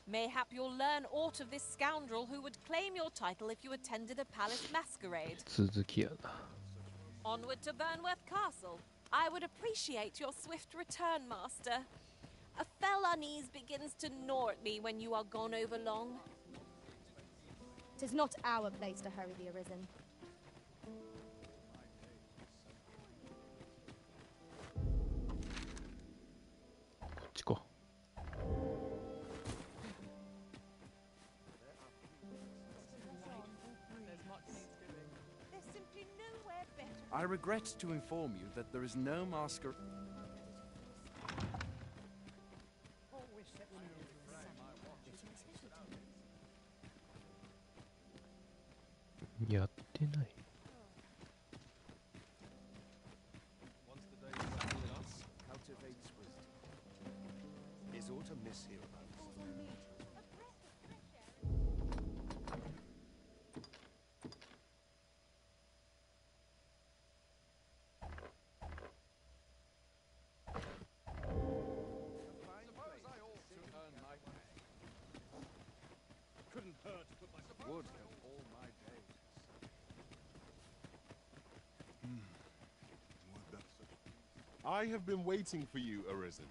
Mayhap you'll learn aught of this scoundrel who would claim your title if you attended a palace masquerade. 続きやな。 Onward to Burnworth Castle. I would appreciate your swift return, Master. A fell unease begins to gnaw at me when you are gone over long. 'Tis not our place to hurry the Arisen. こっちか。 I regret to inform you that there is no masquerade. やってない。 Cultivates wisdom. Is aught amiss hereabouts? Would help all my days. I have been waiting for you, Arisen.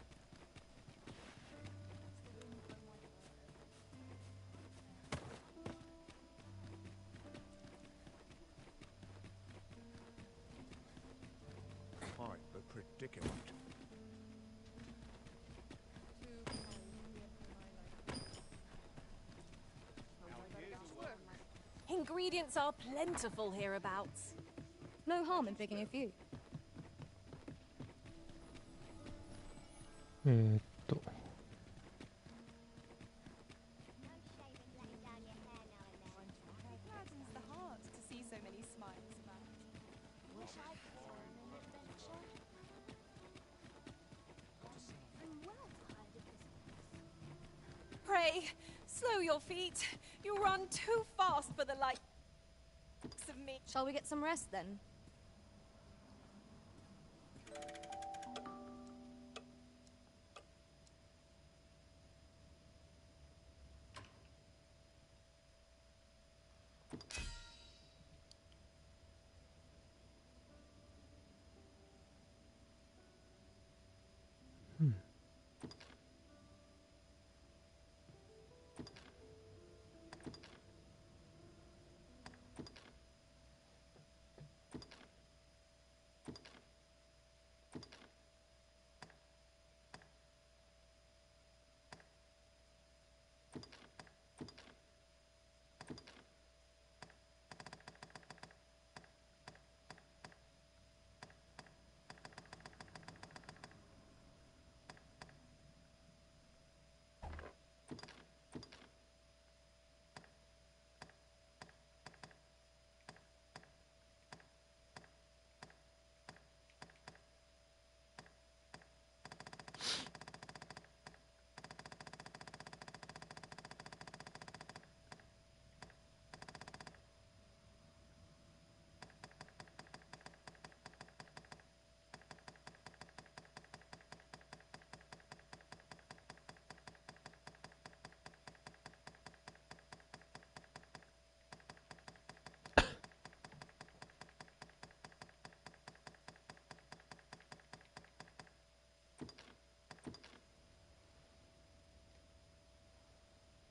Quite the predicament. Ingredients are plentiful hereabouts. No harm in picking a few. と。 Gladdens the heart to see so many smiles about. Pray, slow your feet. You run too fast for the likes of me. Shall we get some rest then?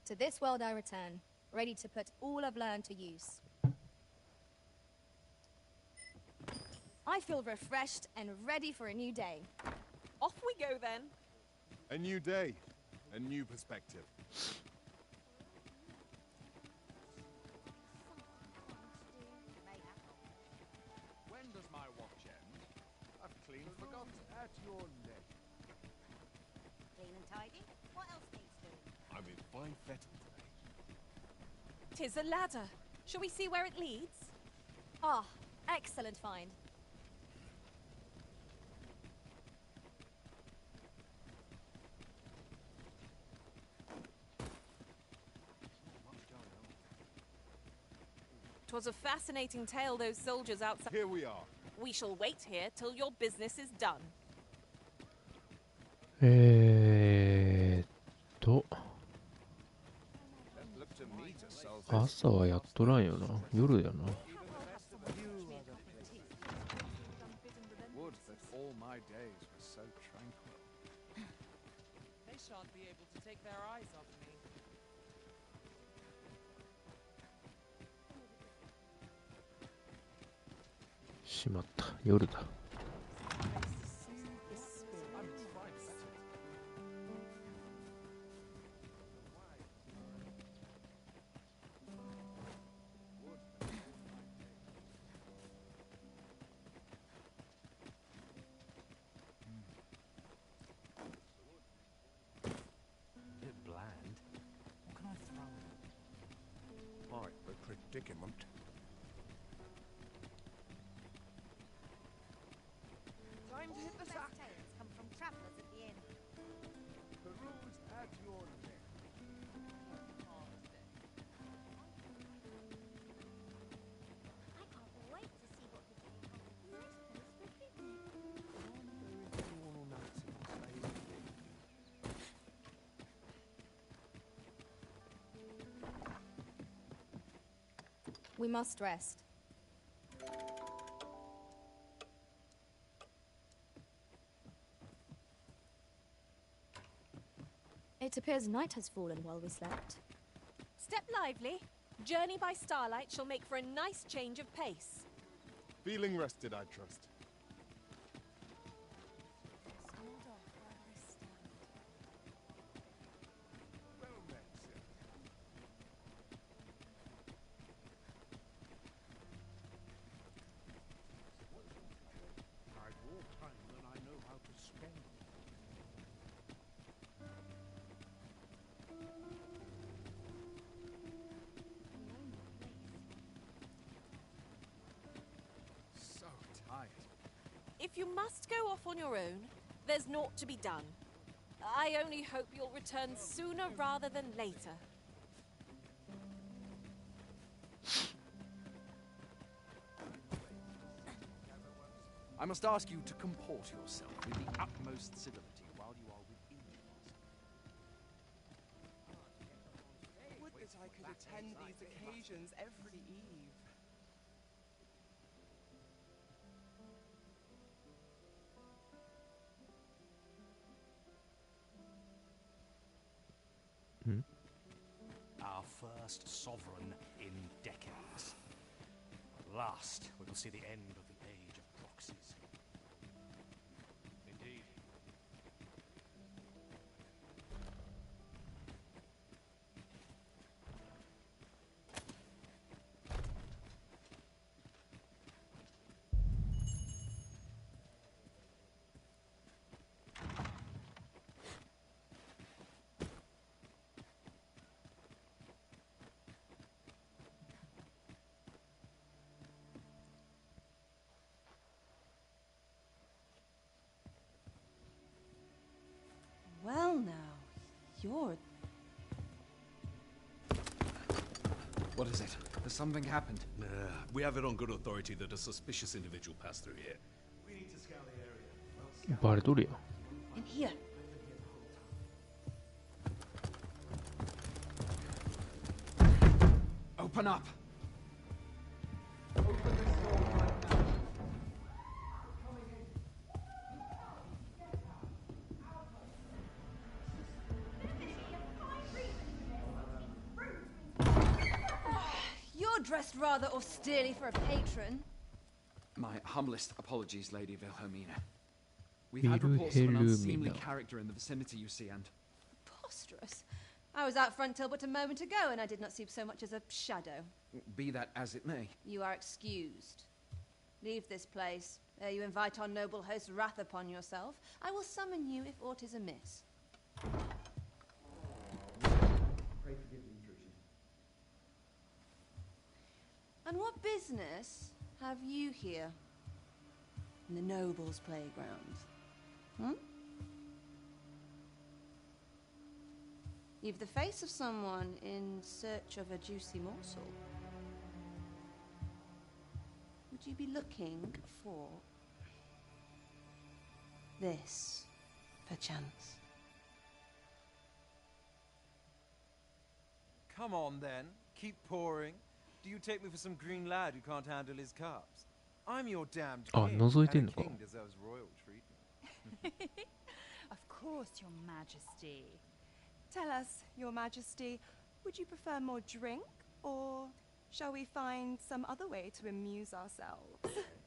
To this world I return, ready to put all I've learned to use. I feel refreshed and ready for a new day. Off we go then. A new day, a new perspective. When does my watch end? I've clean forgotten. At your neck. Clean and tidy? What else needs doing? I'm in fine fettle today. 'Tis a ladder. Shall we see where it leads? Ah, excellent find. 'Twas a fascinating tale those soldiers outside. Here we are. We shall wait here till your business is done. Don't look to me to solve this. 朝はやっとらんよな。夜やな。 Would that all my days were so tranquil. They shan't be able to take their eyes off me. しまった。夜だ。Predicament. Time to hit the Best sack. tales come from travelers at the inn. Peruse at your leisure. I can't wait to see what the day holds. Nice place for picnic. We must rest. It appears night has fallen while we slept. Step lively. Journey by starlight shall make for a nice change of pace. Feeling rested, I trust. Well then, sir. I've more time than I know how to spend. So tired. If you must go off on your own, there's naught to be done. I only hope you'll return sooner rather than later. I must ask you to comport yourself with the utmost civility while you are within the castle. Would that I could attend these occasions every eve. Our first sovereign in decades. At last, we will see the end of the age of proxies. Indeed. Well now, you're... What is it? Has something happened? We have it on good authority that a suspicious individual passed through here. We バレとるやん。 In here. Open up! You're dressed rather austerely for a patron. My humblest apologies, Lady Wilhelmina. We've had reports of an unseemly character in the vicinity, you see, and... Preposterous. I was out front till but a moment ago, and I did not see so much as a shadow. Be that as it may. You are excused. Leave this place. Ere you invite our noble host's wrath upon yourself, I will summon you if aught is amiss. And what business have you here? In the nobles' playground? Hmm? You've the face of someone in search of a juicy morsel. Could you be looking for this, perchance? Come on, then. Keep pouring. Do you take me for some green lad who can't handle his cups? I'm your damned king, and a king deserves royal treatment. Of course, Your Majesty. Tell us, Your Majesty, would you prefer more drink, or shall we find some other way to amuse ourselves?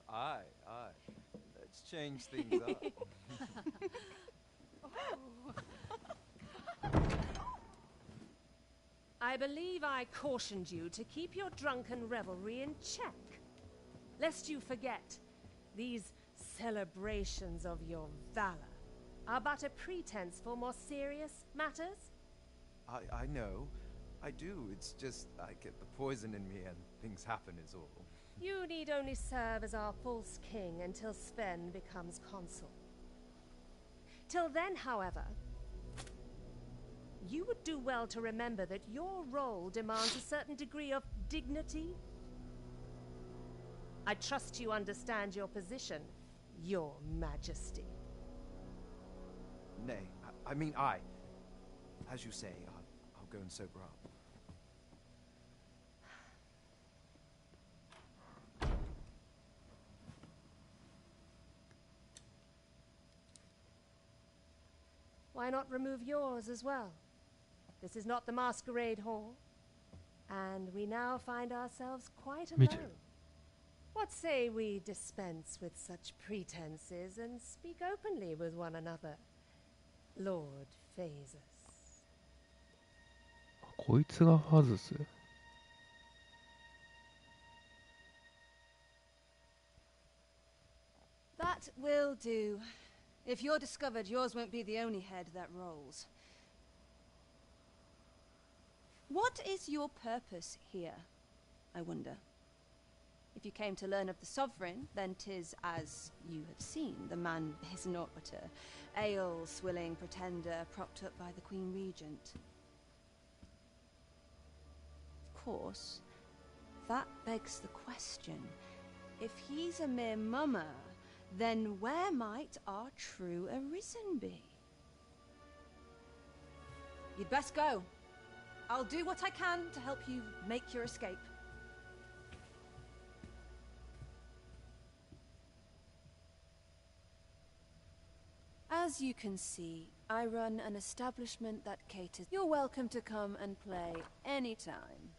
Aye. Let's change things up. I believe I cautioned you to keep your drunken revelry in check, lest you forget these celebrations of your valor are but a pretense for more serious matters. I know. I do. It's just I get the poison in me and things happen is all. You need only serve as our false king until Sven becomes consul. Till then, however, you would do well to remember that your role demands a certain degree of dignity. I trust you understand your position, Your Majesty. Nay, I mean I. As you say, I'll go and sober up. Why not remove yours as well? This is not the masquerade hall, and we now find ourselves quite alone. What say we dispense with such pretenses and speak openly with one another, Lord Phasus? こいつが外す。That will do. If you're discovered, yours won't be the only head that rolls. What is your purpose here, I wonder? If you came to learn of the Sovereign, then 'tis as you have seen. The man is naught but a ale-swilling pretender propped up by the Queen Regent. Of course, that begs the question. If he's a mere mummer, then where might our true Arisen be? You'd best go. I'll do what I can to help you make your escape. As you can see, I run an establishment that caters. You're welcome to come and play anytime.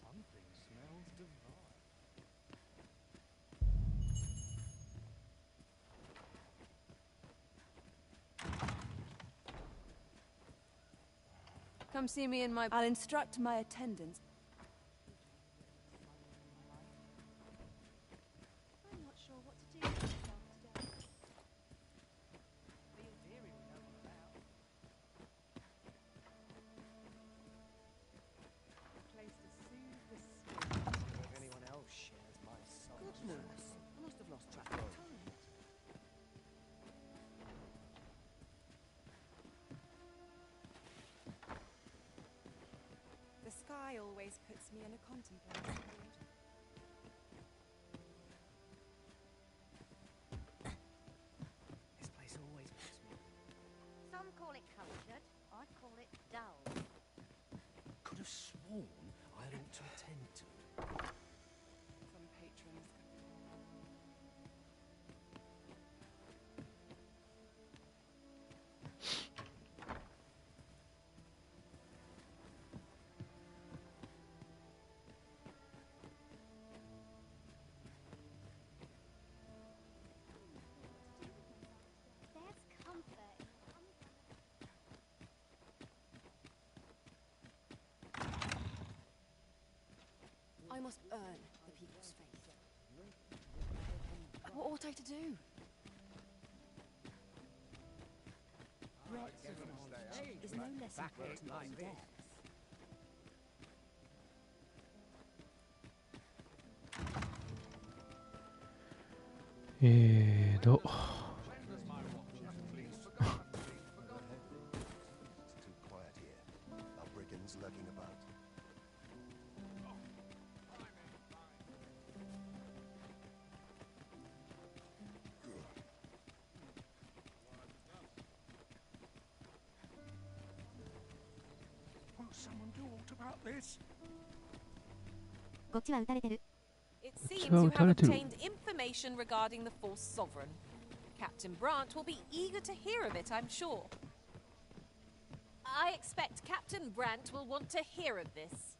Something smells divine. Come see me in my... I'll instruct my attendants. I'm not sure what to do with myself today. Feel deary we know about. Place to soothe the spirit. If anyone else shares my soul. Goodness, I must have lost track of time. The sky always puts me in a contemplative mood. This place always puts me. Some call it cultured, I call it dull. Could have sworn I ought to attend to. Some patrons. There's comfort in I must earn the people's faith. What ought I to do? Breadth of knowledge is no less important than depth. こっちは撃たれてる。 It seems you have obtained information regarding the false sovereign. Captain Brandt will be eager to hear of it, I'm sure. I expect Captain Brandt will want to hear of this.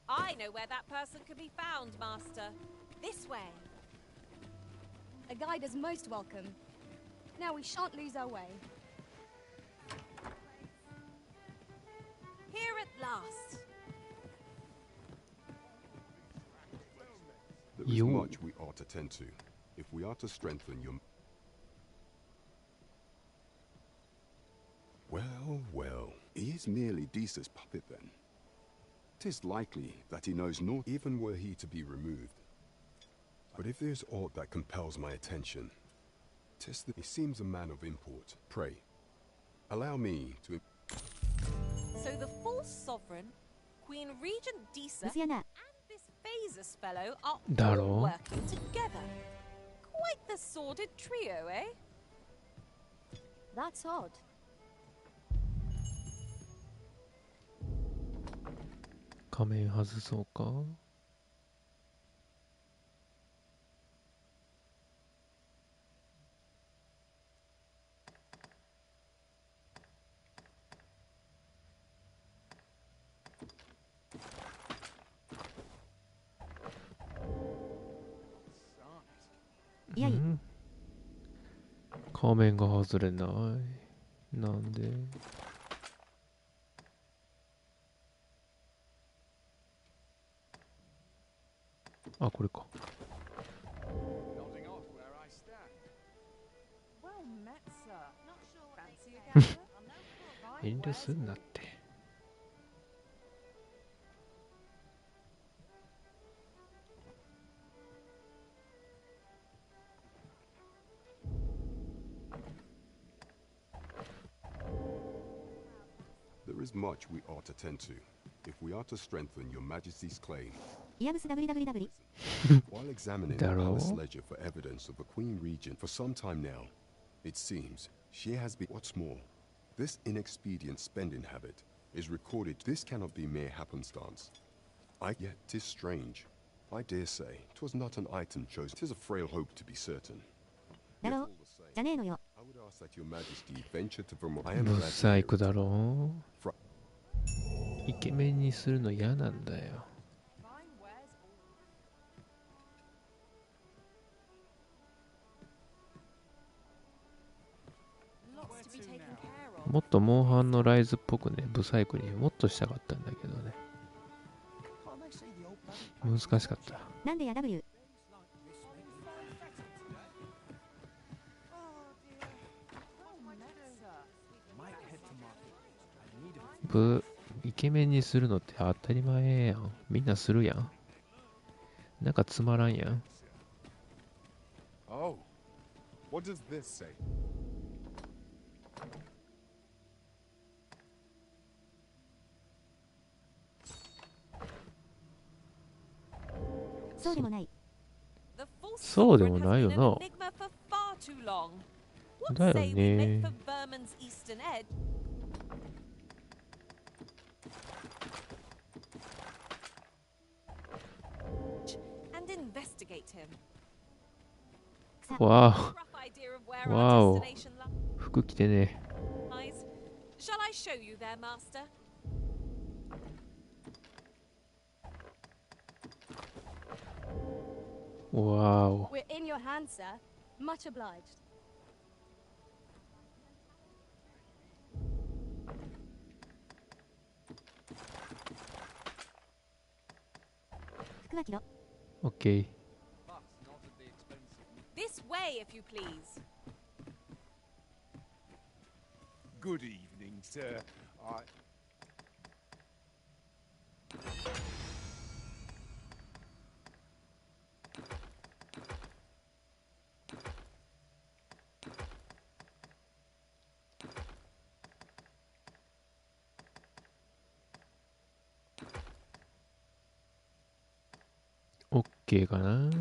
I know where that person can be found, Master. This way. A guide is most welcome. Now we shan't lose our way. Here at last. There is much we ought to tend to, if we are to strengthen your... Well, well, he is merely Desa's puppet then. 'Tis likely that he knows naught, even were he to be removed. But if there's aught that compels my attention, 'tis that he seems a man of import. Pray, allow me to... So the false sovereign, Queen Regent Disa, and this Phasus fellow are all working together. Quite the sordid trio, eh? That's odd. 仮面外そうか。仮面が外れない。なんで？あ、これか。遠慮すんなって。There is much we ought to tend to, if we are to strengthen your Majesty's claim. While examining the palace ledger for evidence of a Queen Regent for some time now, it seems she has been... What's more, this inexpedient spending habit is recorded. This cannot be mere happenstance. Yet 'tis strange. I dare say 'twas not an item chosen. 'Tis a frail hope to be certain. Yet all the same, I would ask that your Majesty venture to Vermont. I am glad to hear it. ブサイクだろう。イケメンにするの嫌なんだよ。もっとモンハンのライズっぽくね、ブサイクにもっとしたかったんだけどね。難しかった。なんでや W？ イケメンにするのって当たり前やん。みんなするやん。なんかつまらんやん。Oh, what does this say? そうでもない。そうでもないよな。だよね。わあ。わお。服着てね。Wow. We're in your hands, sir. Much obliged. Okay. This way, if you please. Good evening, sir. OK かな。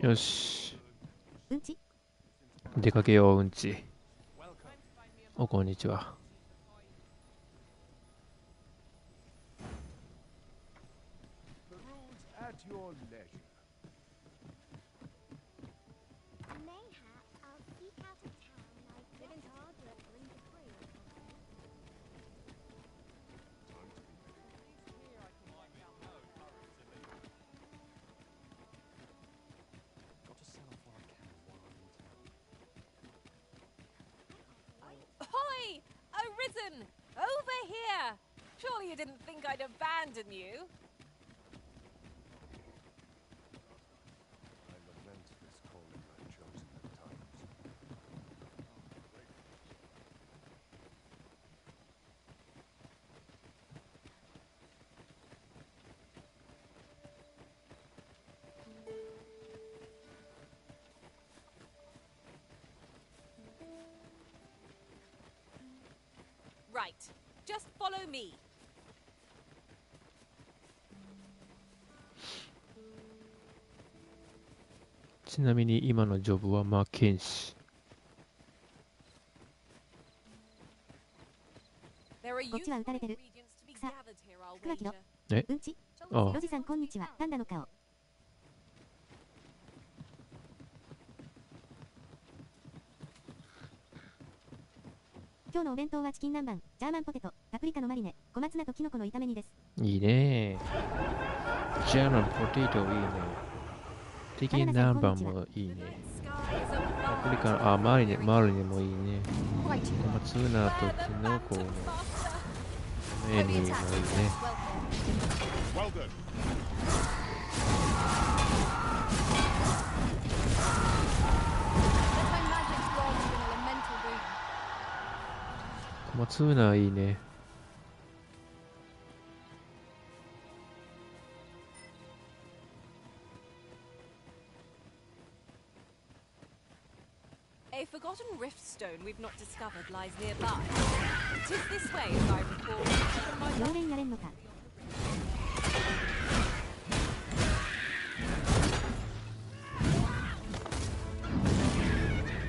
よし。うんち。出かけよう、うんち。お、こんにちは。Over here! Surely you didn't think I'd abandon you? I lament this calling I've chosen at times. Right. Just follow me. ちなみに今のジョブは魔剣士。こっちは撃たれてる。草。服は着ろ。え？うんち。ああ。ロジさんこんにちは。パンダの顔。今日のお弁当はチキン南蛮、ジャーマンポテト、パプリカのマリネ、小松菜とキノコの炒め煮です。いいね。ジャーマンポテトいいね。チキン南蛮もいいね。パプリカ、あ、マリネもいいね。小松菜とキノコのメニューもいいね。小松菜いいね。A forgotten rift stone we've not discovered lies nearby. It is this way, as I recall. From my 妖艶やれんのか。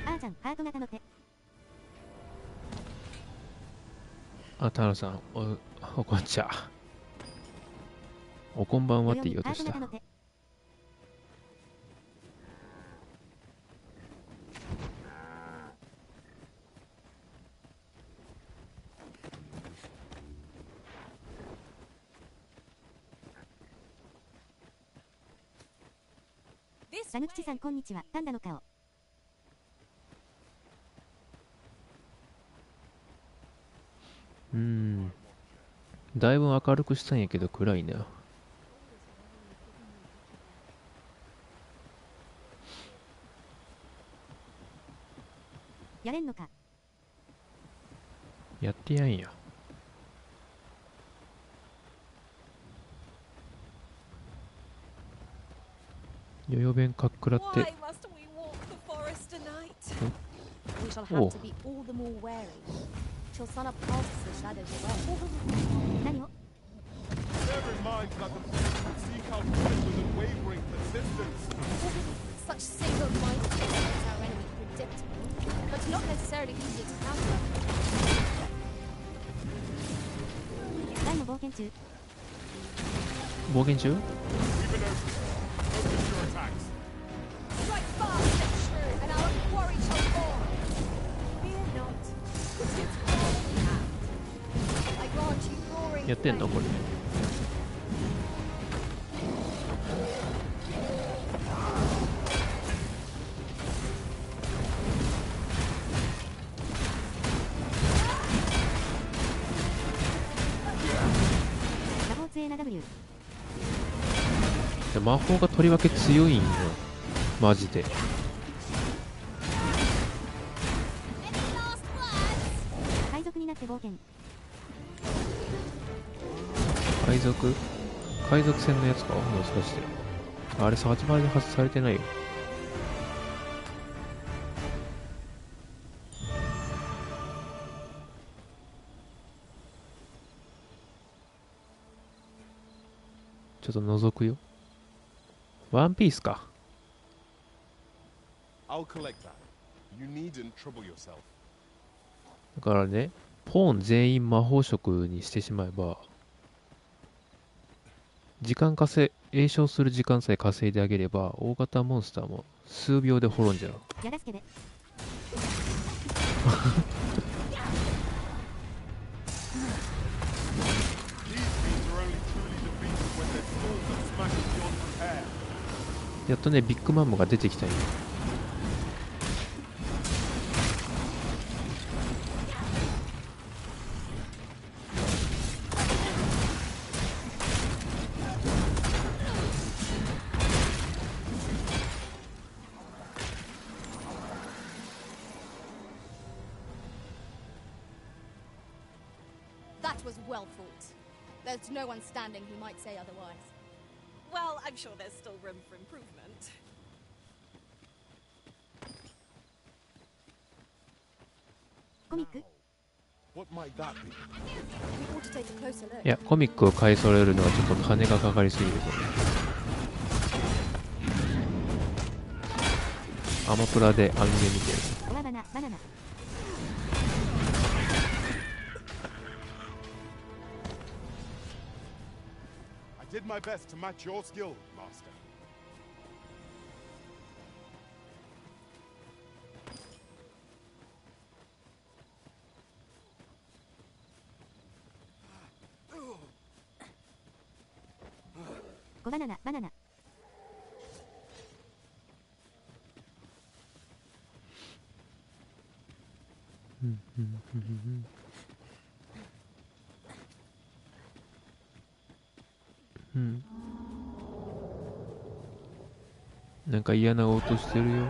あーちゃん、ハート型の手。あ、田野さん、おこんちゃ。おこんばんはって言おうとした。サヌキチさんこんにちは。パンダの顔。だいぶ明るくしたんやけど暗いな。やれんのか。やってやんや。よよ弁かっくらって。Why must we walk the forest tonight? We shall have to be all the more wary till sun up casts the shadows away. 何を Bear in mind that the beast would seek out death with unwavering persistence. Such single-minded makes our enemy predictable, but not necessarily easy to counter. 大の冒険中。冒険中？ Strike fast and true, and our quarry shall fall. Fear not. It's I grant you roaring. やってんのこれ。魔法がとりわけ強いんよマジで。海賊になって冒険。海賊船のやつかもしかして。あれ、8倍で外されてないよ。ちょっと覗くよ。ワンピースか。だからね、ポーン全員魔法職にしてしまえば、詠唱する時間さえ稼いであげれば、大型モンスターも数秒で滅んじゃう。やっとね、ビッグマンモが出てきたんよ。That was well fought. There's no one standing who might say otherwise. Well, I'm sure there's still room for improvement. What might that be? We ought to take a closer look. いや、コミックを買い揃えるのはちょっと金がかかりすぎると。アマプラでアニメ見てる。I did my best to match your skill, Master. Banana. なんか嫌な音してるよ。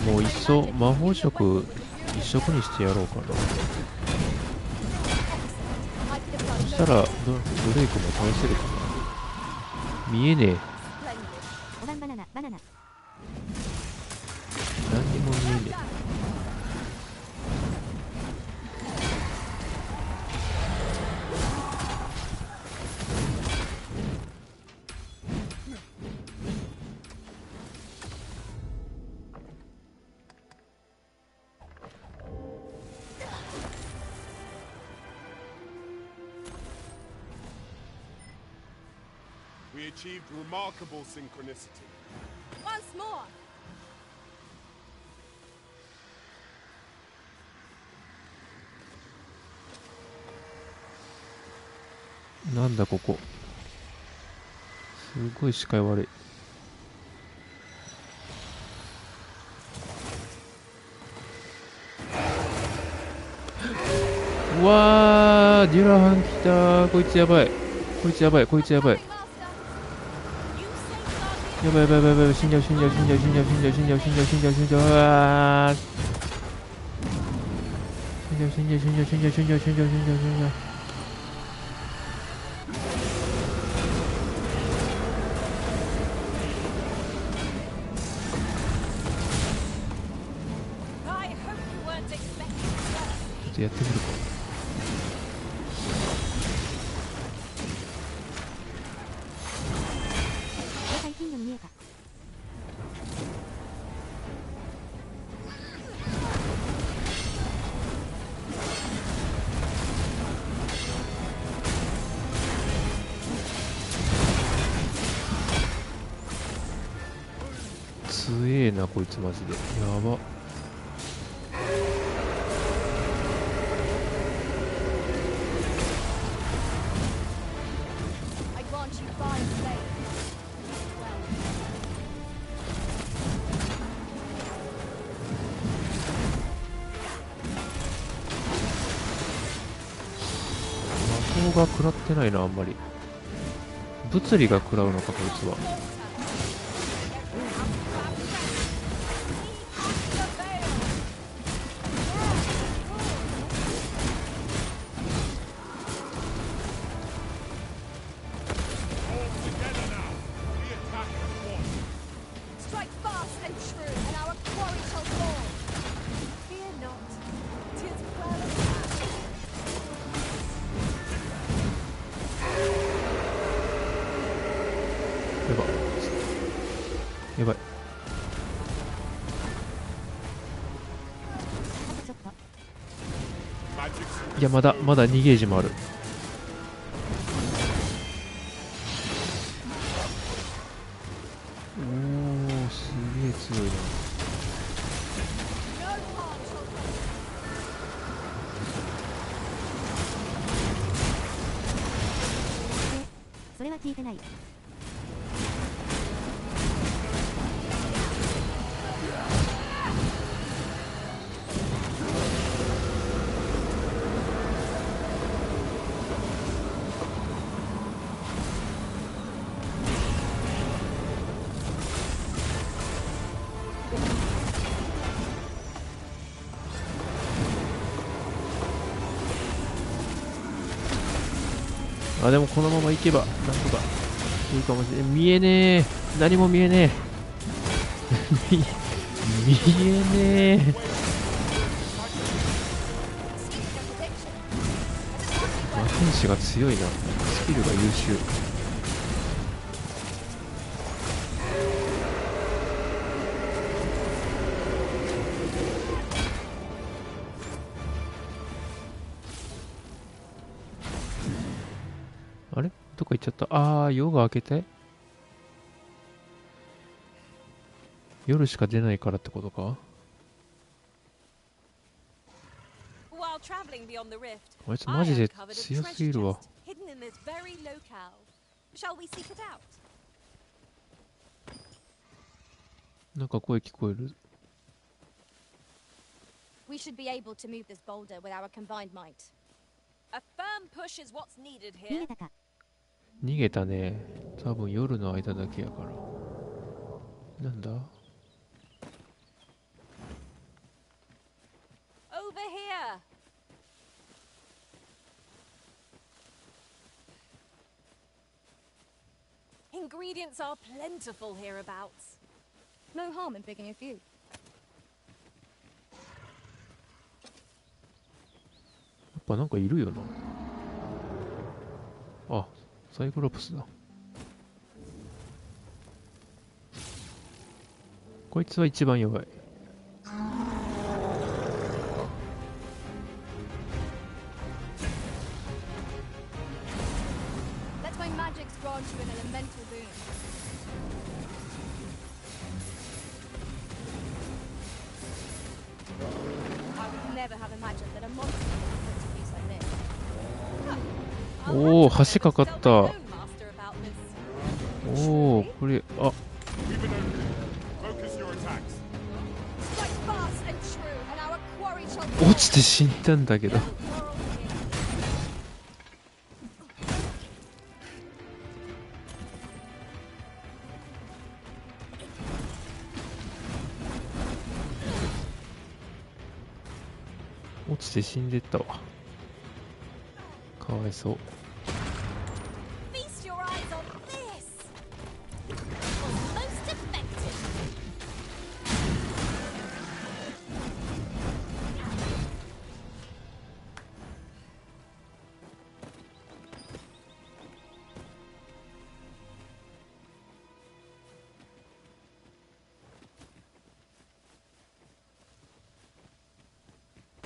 もういっそ魔法色一色にしてやろうかな。そしたらドレイクも倒せるかな。見えねえ。何にも見えねえ。We achieved remarkable synchronicity. Once more. なんだここ。すごい視界悪い。うわー、デュラハン来たー。こいつやばい。こいつやばい。こいつやばい。やばいやばいやばいやばい。死んじゃう死んじゃう死んじゃう死んじゃう死んじゃう死んじゃう死んじゃう死んじゃう死んじゃう。うわー。死んじゃう死んじゃう死んじゃう死んじゃう死んじゃう死んじゃう死んじゃう死んじゃう。やってみるか。強えなこいつマジで。やば。が食らってないな、あんまり。物理が食らうのか、こいつは。やばい。いや、まだ2ゲージもある。おお、すげえ強いな。それは聞いてない。あ、でもこのまま行けばなんとかいいかもしれない。見えねえ、何も見えねえ見えねえ。天使が強いな。スキルが優秀。あれどこ行っちゃった。ああ、夜が明けて夜しか出ないからってことか。あいつマジで強すぎるわ。なんか声聞こえる。We should be able to move this boulder with our combined might. A firm push is what's needed 逃げ here. たか。逃げたね。多分夜の間だけやから。なんだ Over here. Ingredients are plentiful hereabouts. No harm in picking a few. やっぱなんかいるよな。あ、サイクロプスだ。こいつは一番弱い。Let my magics grant you an elemental boon. I would never have imagined that a monster could put to use like this. おお、橋かかった。おお、これ、あ、 落ちて死んだんだけど。落ちて死んでったわ。かわいそう。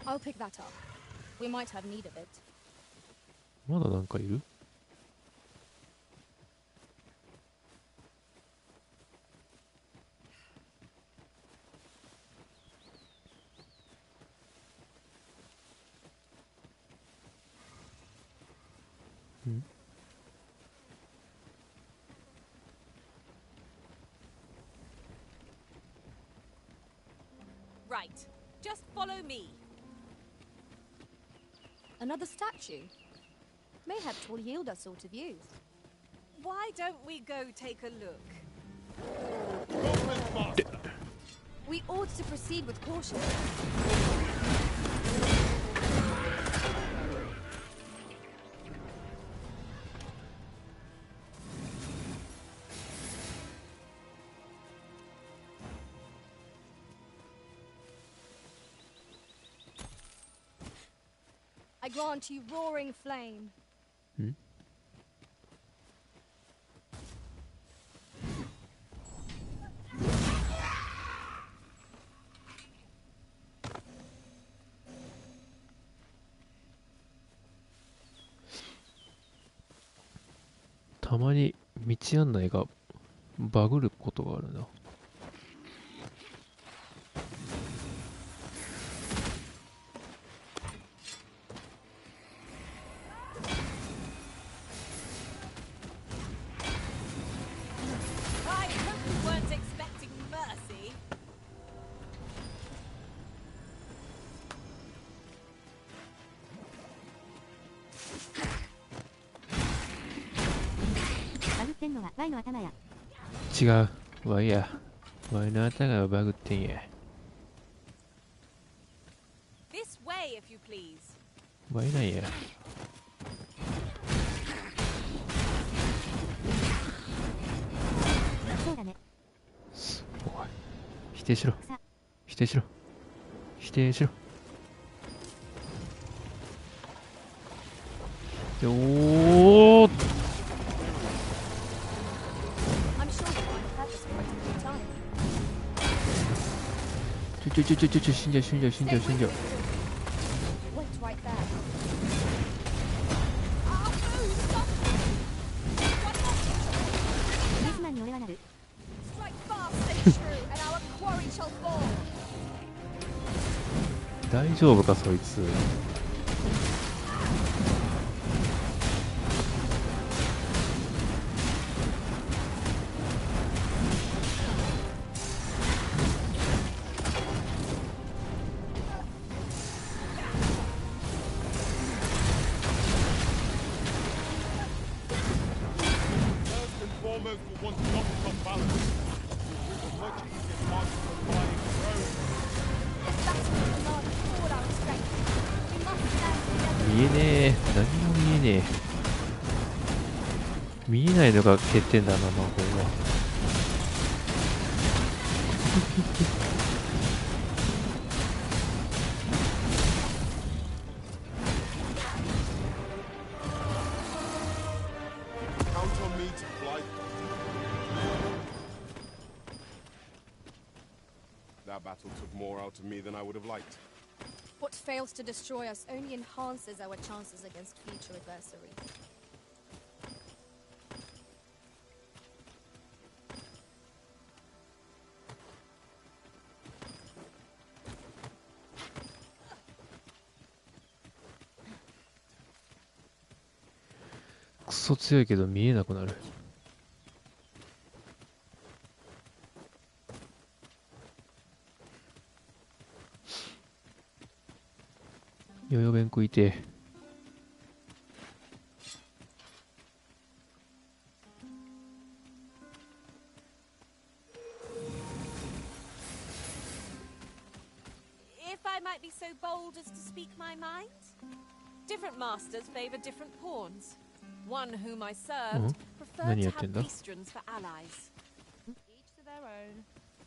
I'll pick that up. We might have need of it. まだなんかいる？ん？ Right. Just follow me. Another statue? May have totally healed us all to views. Why don't we go take a look? We ought to proceed with caution. I grant you roaring flame. Hmm? たまに道案内がバグることがあるな。違う。ワイや。ワイの頭がバグってんや。ワイなんや。そうだね。すごい。否定しろ。否定しろ。否定しろ。おー。死んじゃう死んじゃう死んじゃう死んじゃう。大丈夫かそいつ。見えねえ。何も見えねえ。見えないのが欠点だな、魔法は。That battle took more out of me than I would have liked. What fails to destroy us only enhances our chances against future adversaries.「クソ強いけど見えなくなる」。よよ弁食いて。If I might be so bold as to speak my mind, different masters favor different pawns. One whom I served preferred to have peastrons for allies. Each to their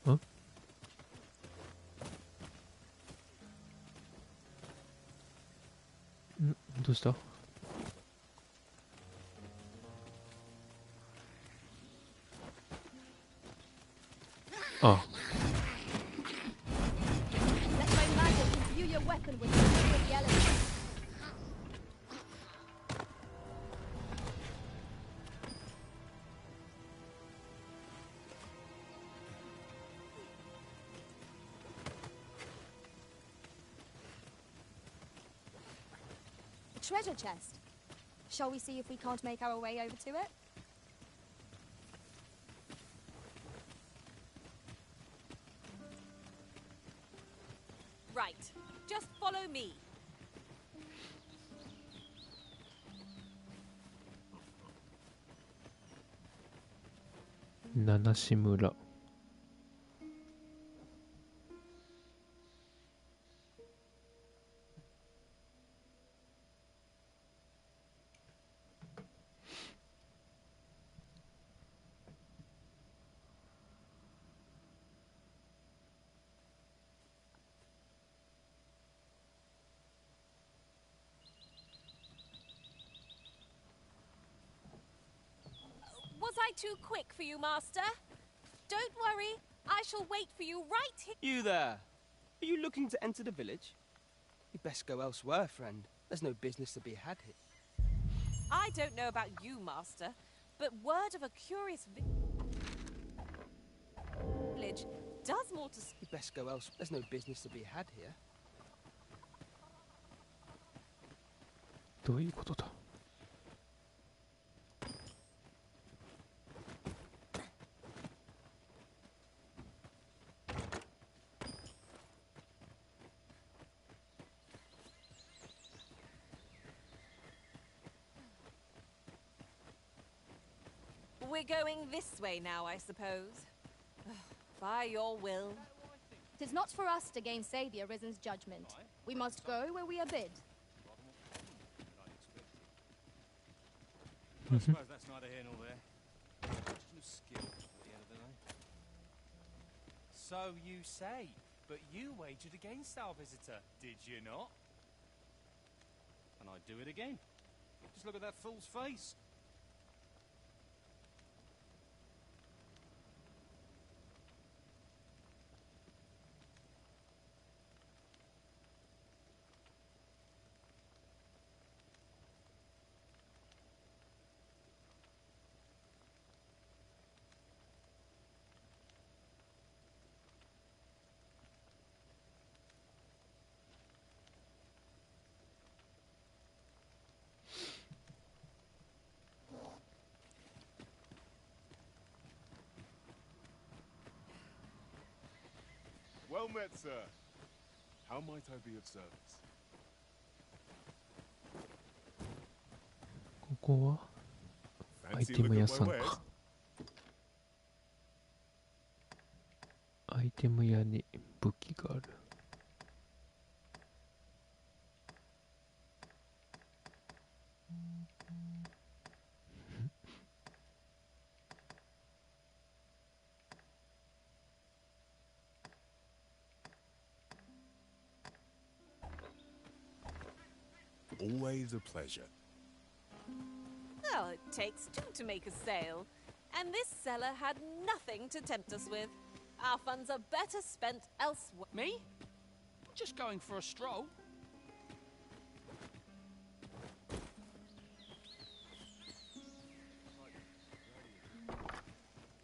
own. どうした？あ。Treasure chest. Shall we see if we can't make our way over to it? Right. Just follow me. 七志村。Was I too quick for you, Master? Don't worry, I shall wait for you right here. You there! Are you looking to enter the village? You'd best go elsewhere, friend. There's no business to be had here. I don't know about you, Master, but word of a curious village does more to... You'd best go elsewhere. There's no business to be had here. どういうことだ。We're going this way now, I suppose. By your will. 'Tis not for us to gainsay the Arisen's judgment. We must go where we are bid. I suppose that's neither here nor there. Question of skill at the end of the day. So you say, but you wagered against our visitor, did you not? And I'd do it again. Just look at that fool's face. Well met, sir. How might I be of service? ここはアイテム屋さんか。アイテム屋に武器がある。Always a pleasure. Well, it takes two to make a sale. And this seller had nothing to tempt us with. Our funds are better spent elsewhere. Me? Just going for a stroll.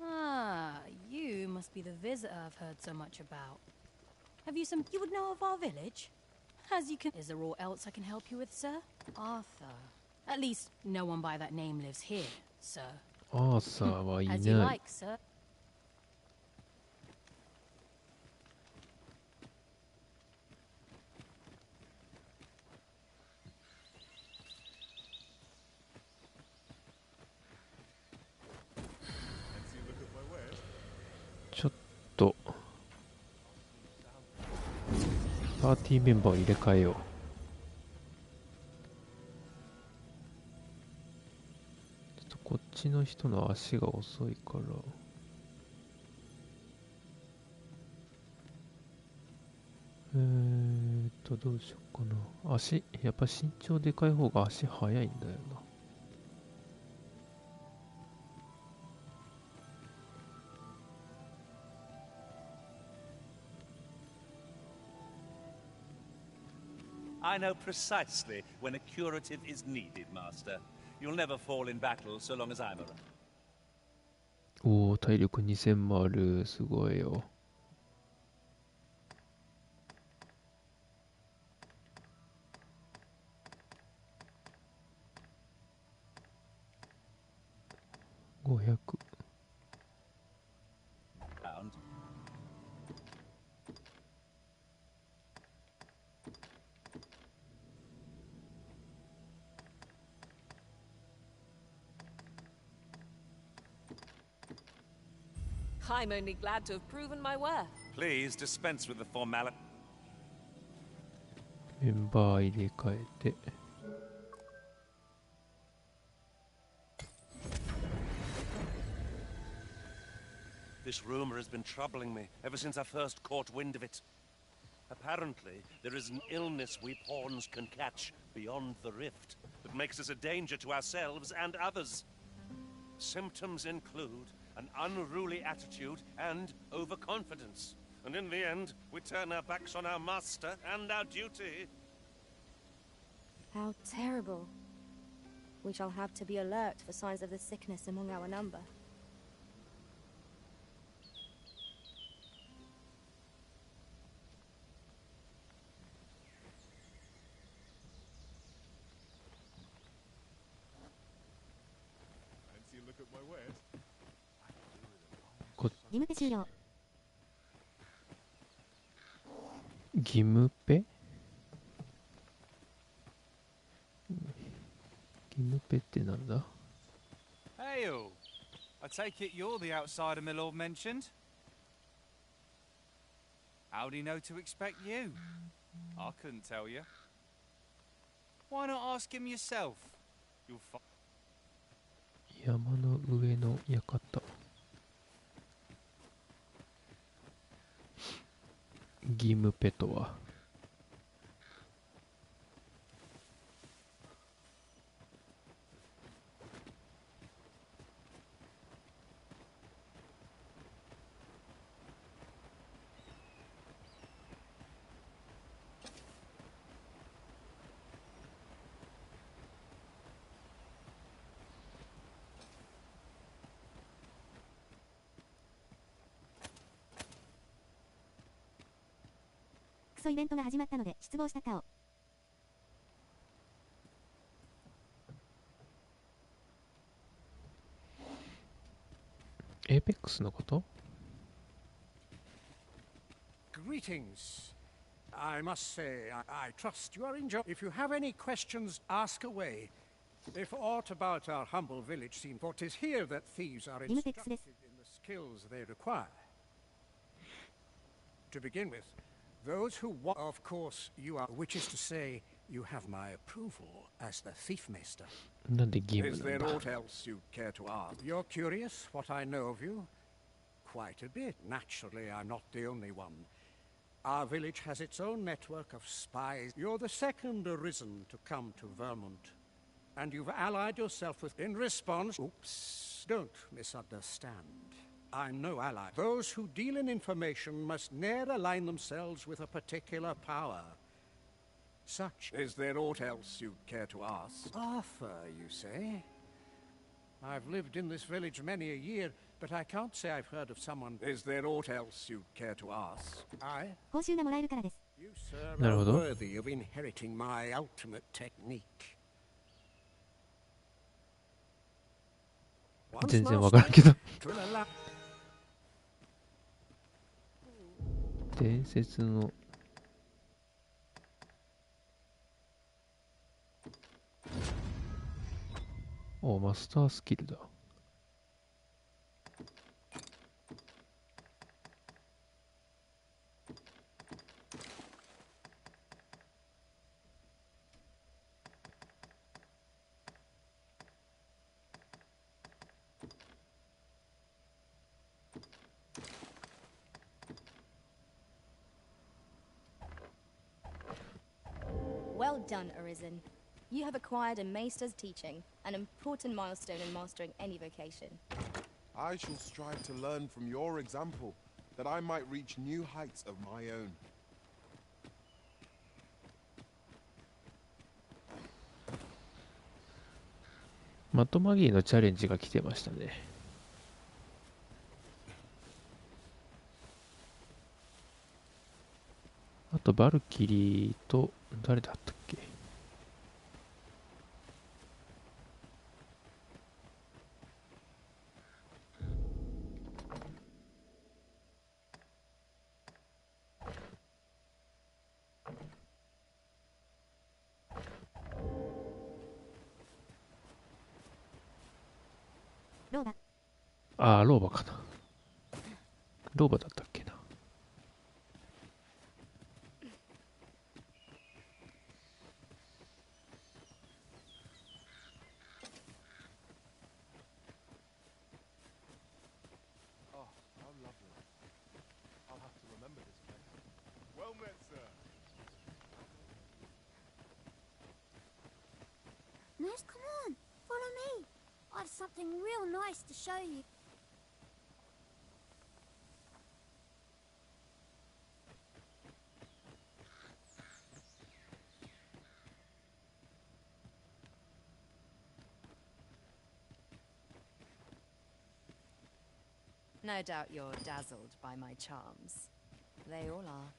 Ah, you must be the visitor I've heard so much about. Have you some... You would know of our village? As you can... Is there aught else I can help you with, sir? Arthur. At least, no one by that name lives here, sir. Arthur はいない。As you like, sir. Fancy a look at my wares? ちょっとパーティーメンバーを入れ替えよう。ちょっとこっちの人の足が遅いからどうしようかな。足やっぱ身長でかい方が足速いんだよな。I know precisely when a curative is needed, Master. You'll never fall in battle so long as I'm around. おお、体力2000もある。すごいよ。500。I'm only glad to have proven my worth. Please dispense with the formality. メンバー入れ替えて。This rumor has been troubling me ever since I first caught wind of it. Apparently, there is an illness we pawns can catch beyond the rift that makes us a danger to ourselves and others. Symptoms include an unruly attitude and overconfidence. And in the end, we turn our backs on our master and our duty. How terrible. We shall have to be alert for signs of the sickness among our number. Look at my wares. 義務ペ終了。義務ペ？義務ペってなんだ？ Hail! I take it you're the outsider my lord mentioned? How'd he know to expect you? I couldn't tell you. Why not ask him yourself? You'll find. 山の上の館。義務ペとは。クソイベントが始まったので失望した顔。エーペックスのこと？ Greetings. I must say, I trust you are enjoying. If you have any questions, ask away. If aught about our humble village seems, for 'tis here that thieves are instructed in the skills they require. To begin with, those who want, of course, you are, which is to say, you have my approval as the thief master. Is there aught else you care to ask? You're curious what I know of you? Quite a bit. Naturally, I'm not the only one. Our village has its own network of spies. You're the second arisen to come to Vermont. And you've allied yourself with... In response... Oops. Don't misunderstand. I'm no ally. Those who deal in information must ne'er align themselves with a particular power. Such. Is there aught else you'd care to ask? Arthur, you say? I've lived in this village many a year, but I can't say I've heard of someone. Is there aught else you'd care to ask? I? 報酬がもらえるからです。 You, sir, are worthy of inheriting my ultimate technique. 全然わからんけど。伝説のマスタースキルだ。Well done, Arisen. You have acquired a Maester's teaching, an important milestone in mastering any vocation. I shall strive to learn from your example, that I might reach new heights of my own. マトマギーのチャレンジが来てましたね。あとバルキリーと誰だったっけ？ローバ。ああ、ローバかな。老婆だったっけな。Nurse, come on, follow me. I've something real nice to show you. No doubt you're dazzled by my charms. They all are.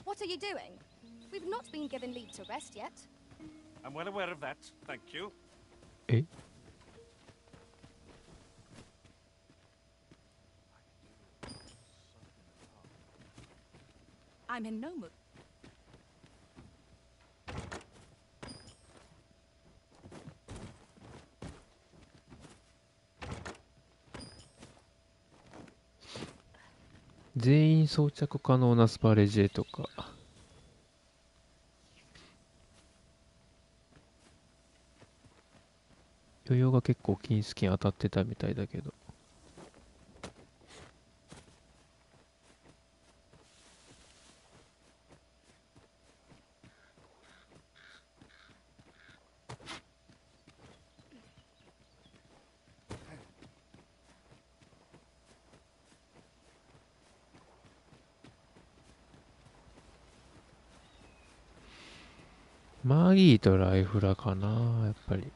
What are you doing? We've not been given leave to rest yet. I'm well aware of that, thank you. Eh? I'm in no mood.全員装着可能なスパレジェとか。ヨヨが結構金スキン当たってたみたいだけど。マギーとライフラかな、やっぱり。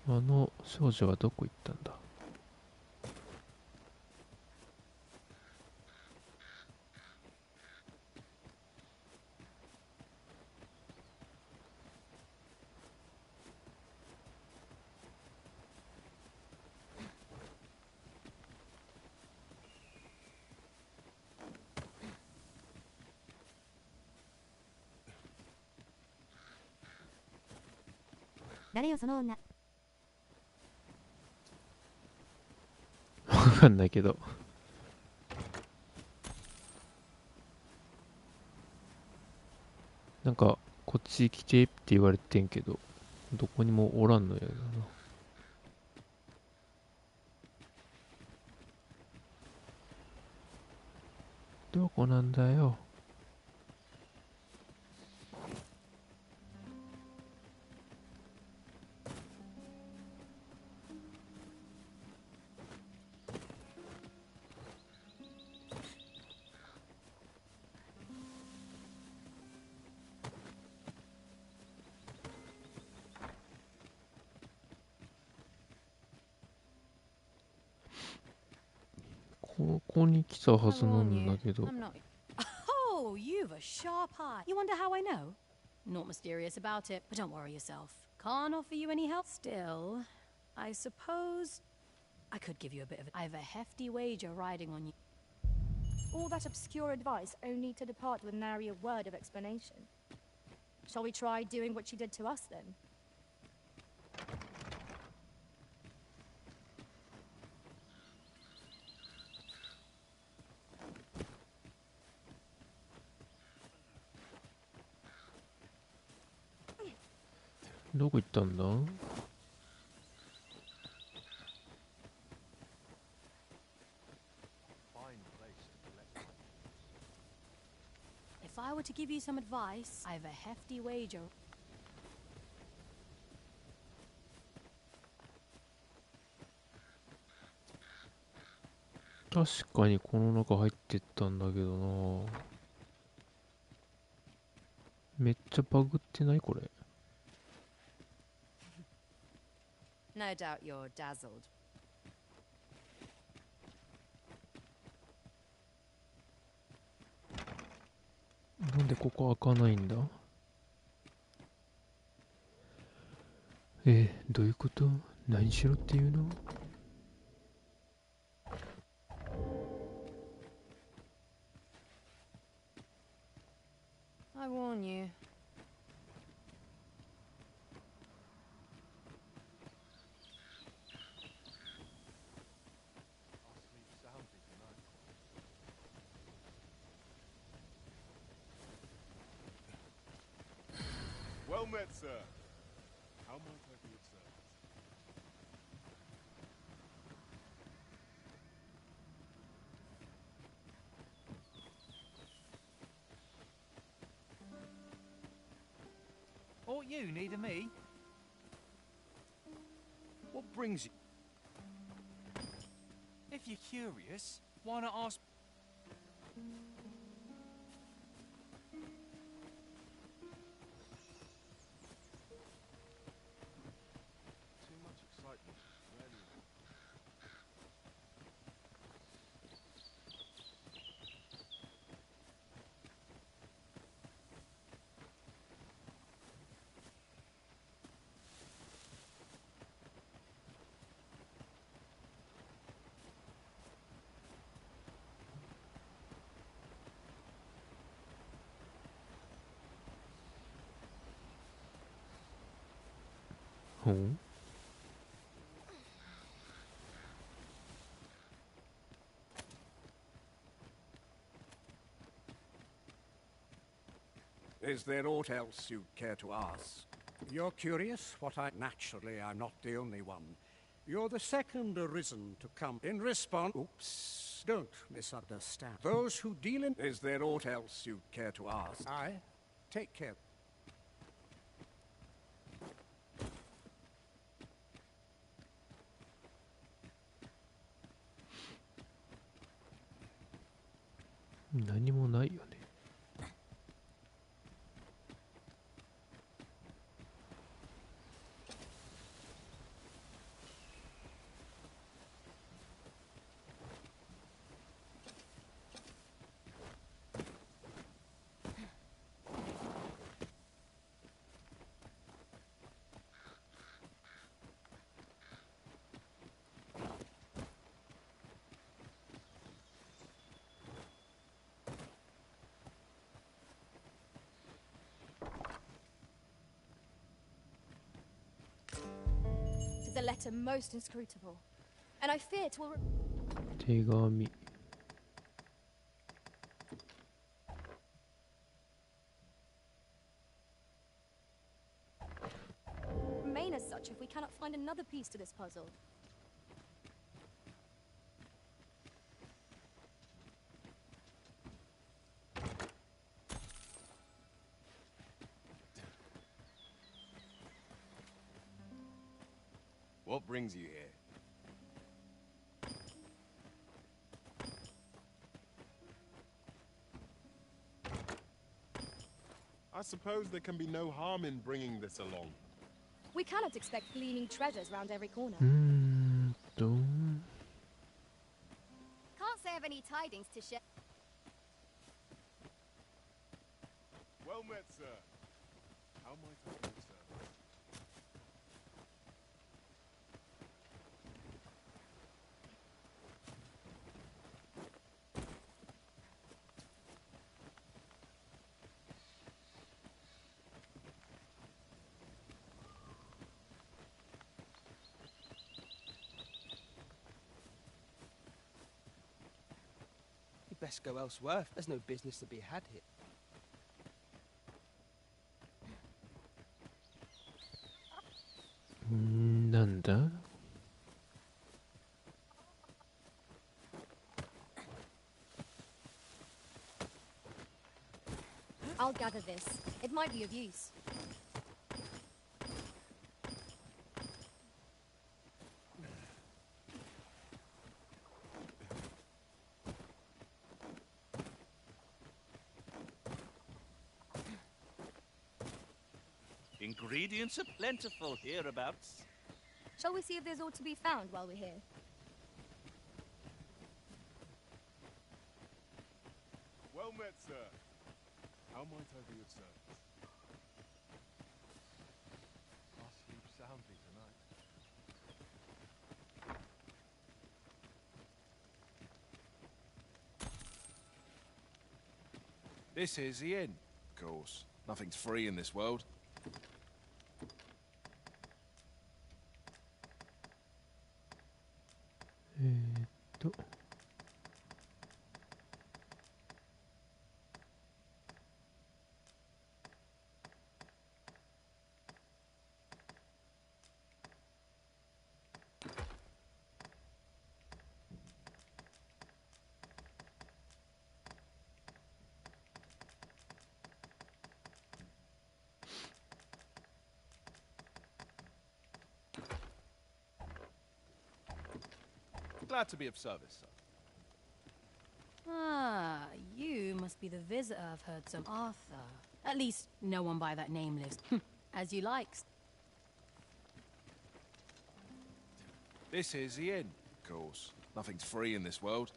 あの少女はどこ行ったんだ。誰よその女。わかんないけど。なんかこっち来てって言われてんけど、どこにもおらんのやだな。どこなんだよ。ここに来たはずなんだけど。Oh, you've a sharp eye. You wonder how I know? Not mysterious about it, but don't worry yourself. Can't offer you any help. Still, I suppose I could give you a bit of it. I have a hefty wager riding on you. All that obscure advice only to depart with nary a word of explanation. Shall we try doing what she did to us then?どこ行ったんだ？ If I were to give you some advice, I have a hefty wager. 確かにこの中入ってったんだけどな。めっちゃバグってないこれ。No doubt you're dazzled. なんでここ開かないんだ。どういうこと？何しろっていうのI warn you. Well met, sir. How might I be of service? Aught you need of me? What brings you? If you're curious, why not ask? Too much excitement. Rarely. Hmm. Is there aught else you'd care to ask? You're curious what I... Naturally, I'm not the only one. You're the second arisen to come in response... Oops. Don't misunderstand. Those who deal in... Is there aught else you'd care to ask? I take care.何もないよね。Is a letter most inscrutable, and I fear it will. 手紙。Remain as such if we cannot find another piece to this puzzle. What brings you here? I suppose there can be no harm in bringing this along. We cannot expect gleaming treasures round every corner. Can't say I have any tidings to share. Well met, sir. How might I be of service? You'd best go elsewhere. There's no business to be had here. Nanda? I'll gather this. It might be of use. Ingredients are plentiful hereabouts. Shall we see if there's aught to be found while we're here? Well met, sir. How might I be of service? I'll sleep soundly tonight. This is the inn. Of course, nothing's free in this world. Glad to be of service, sir. Ah, you must be the visitor I've heard some Arthur. At least, no one by that name lives. As you like. This is the inn. Of course, nothing's free in this world.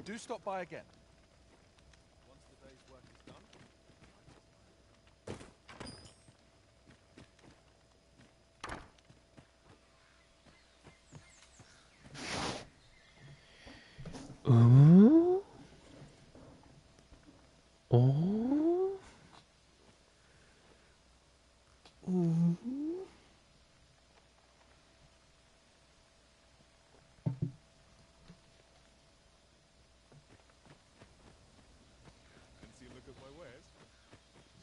Do stop by again. Once the day's work is done. Look at my wares.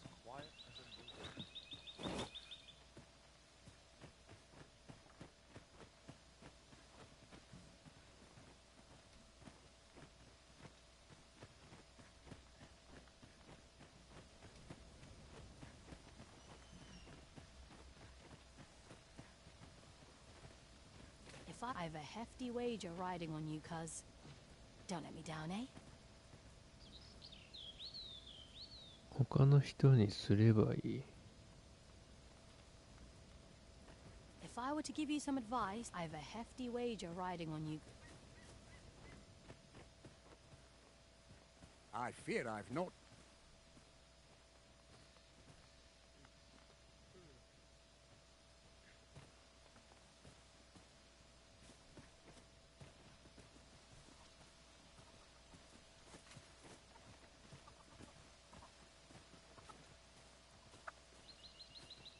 As quiet as a mouse. If I've a hefty wager riding on you, cuz. Don't let me down, eh? 他の人にすればいい。If I were to give you some advice, I've a hefty wager riding on you. I fear I've not.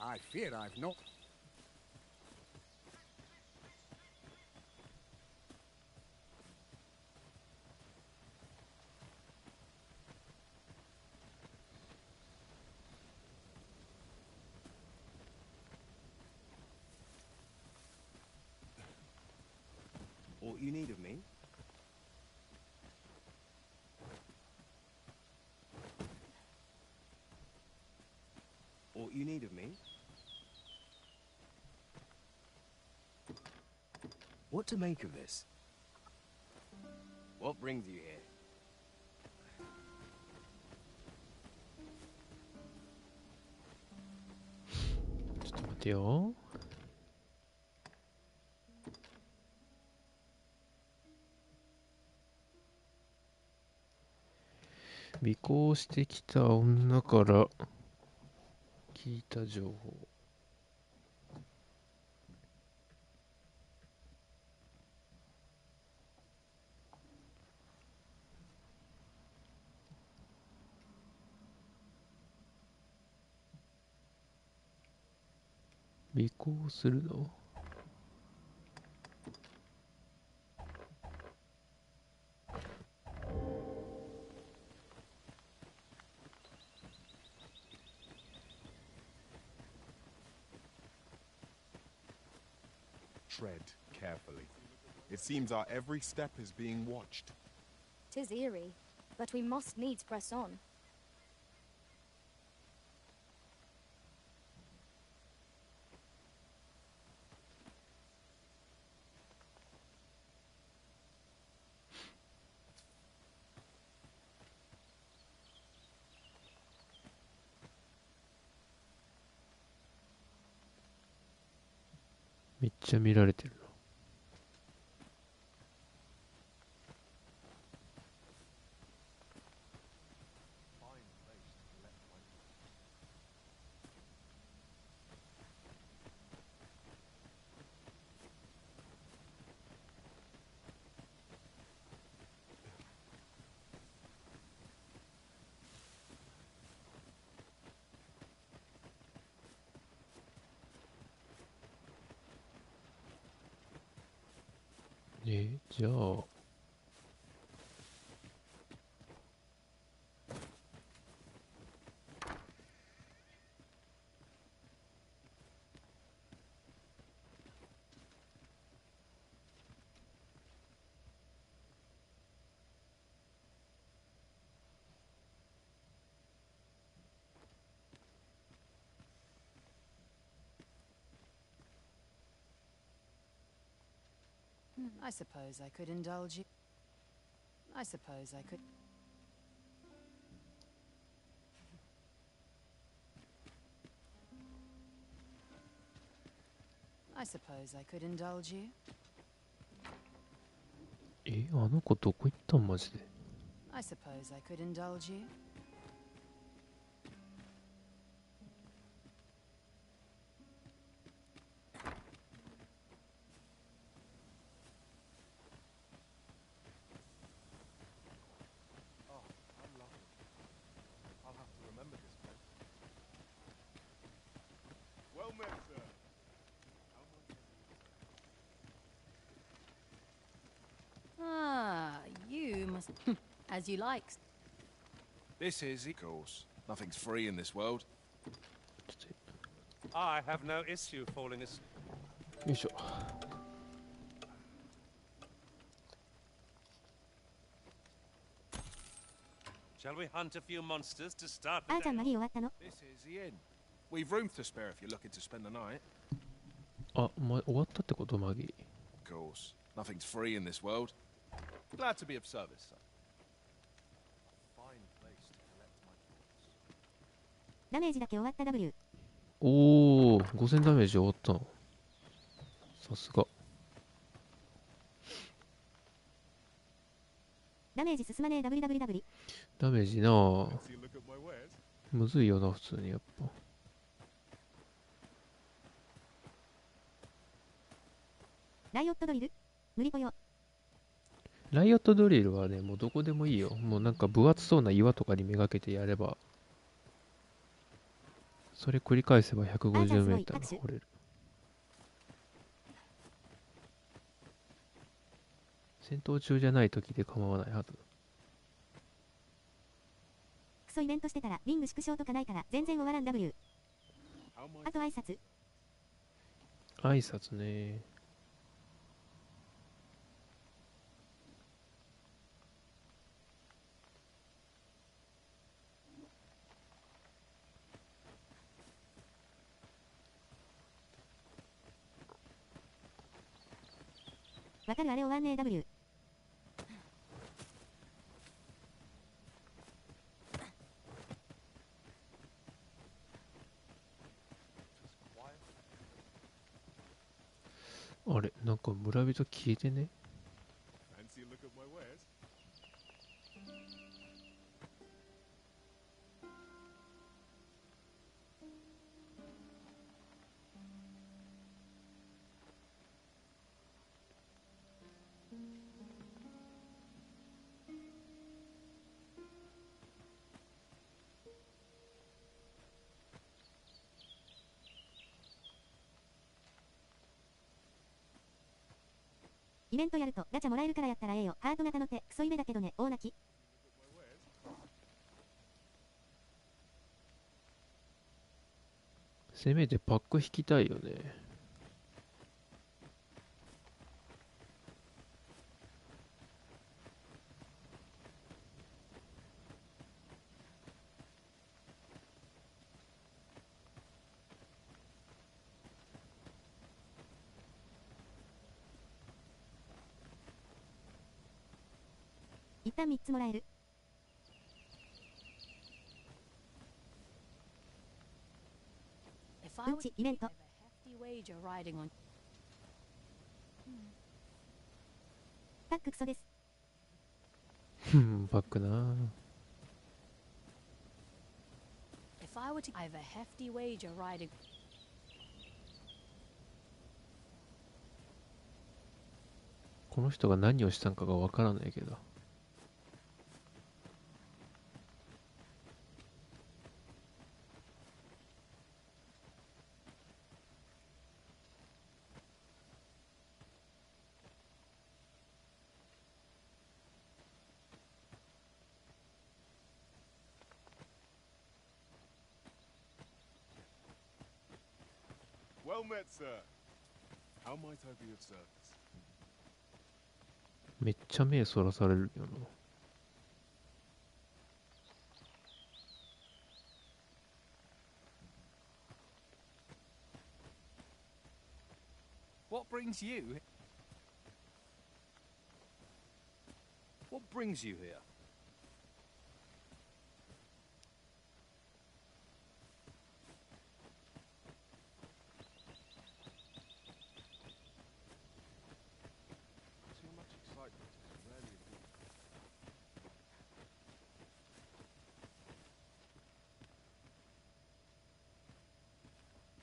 I fear I've not. What you need of me? What you need of me? What to make of this? What brings you here?ちょっと待てよ。尾行してきた女から聞いた情報。尾行するの？ Tread carefully. It seems our every step is being watched. 'Tis eerie, but we must needs press on. めっちゃ見られてるな。じゃあI suppose I could indulge you. I suppose I could. I suppose I could indulge you. あの子どこ行ったんマジで。I suppose I could indulge you. Ah, you must. As you like. This is, of course. Nothing's free in this world. I have no issue falling asleep. よいしょ。Shall we hunt a few monsters to start あ the ーちゃんマ day? ギー終わったの？ This is the inn. We've room to spare if you're looking to spend the night. 終わったってことマギー。Of course. Nothing's free in this world. Glad to be of service, sir. Fine place to collect my thoughts. ダメージだけ終わった W。おお、5000ダメージ終わったの。さすが。ダメージ進まねえ WWW。ダメージなぁ。むずいよな、普通にやっぱ。ライオットドリル無理ぽよ。ライオットドリルはね、もうどこでもいいよ。もうなんか分厚そうな岩とかにめがけてやれば、それ繰り返せば150メーター掘れる。戦闘中じゃない時で構わないはず。クソイベントしてたらリング縮小とかないから全然終わらん W。あと挨拶。挨拶ね。わかるあれ終わんねえ W。あれ、なんか村人消えてね。Fancy a look at my wares? イベントやるとガチャもらえるからやったらええよ。ハート型の手、クソイベだけどね、大泣き。せめてパック引きたいよね。一旦3つもらえる。うんちイベント。パッククソです。パックなー。この人が何をしたんかがわからないけど。Well met, sir. How might I be of service? めっちゃ目そらされるよな。What brings you? What brings you here? Too much excitement is rarely a good.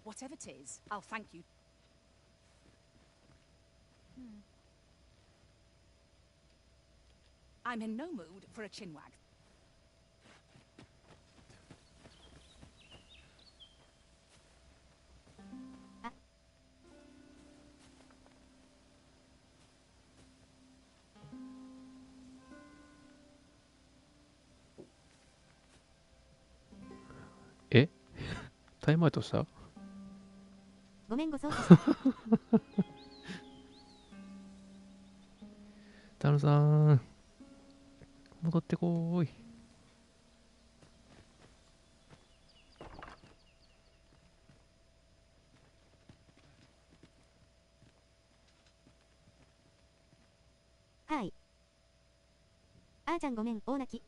Whatever it is, I'll thank you. I'm in no mood for a chinwag. Eh? タイムアウトした？ごめんごそうした。タヌさん戻ってこーい。はい。あーちゃんごめん、大泣き。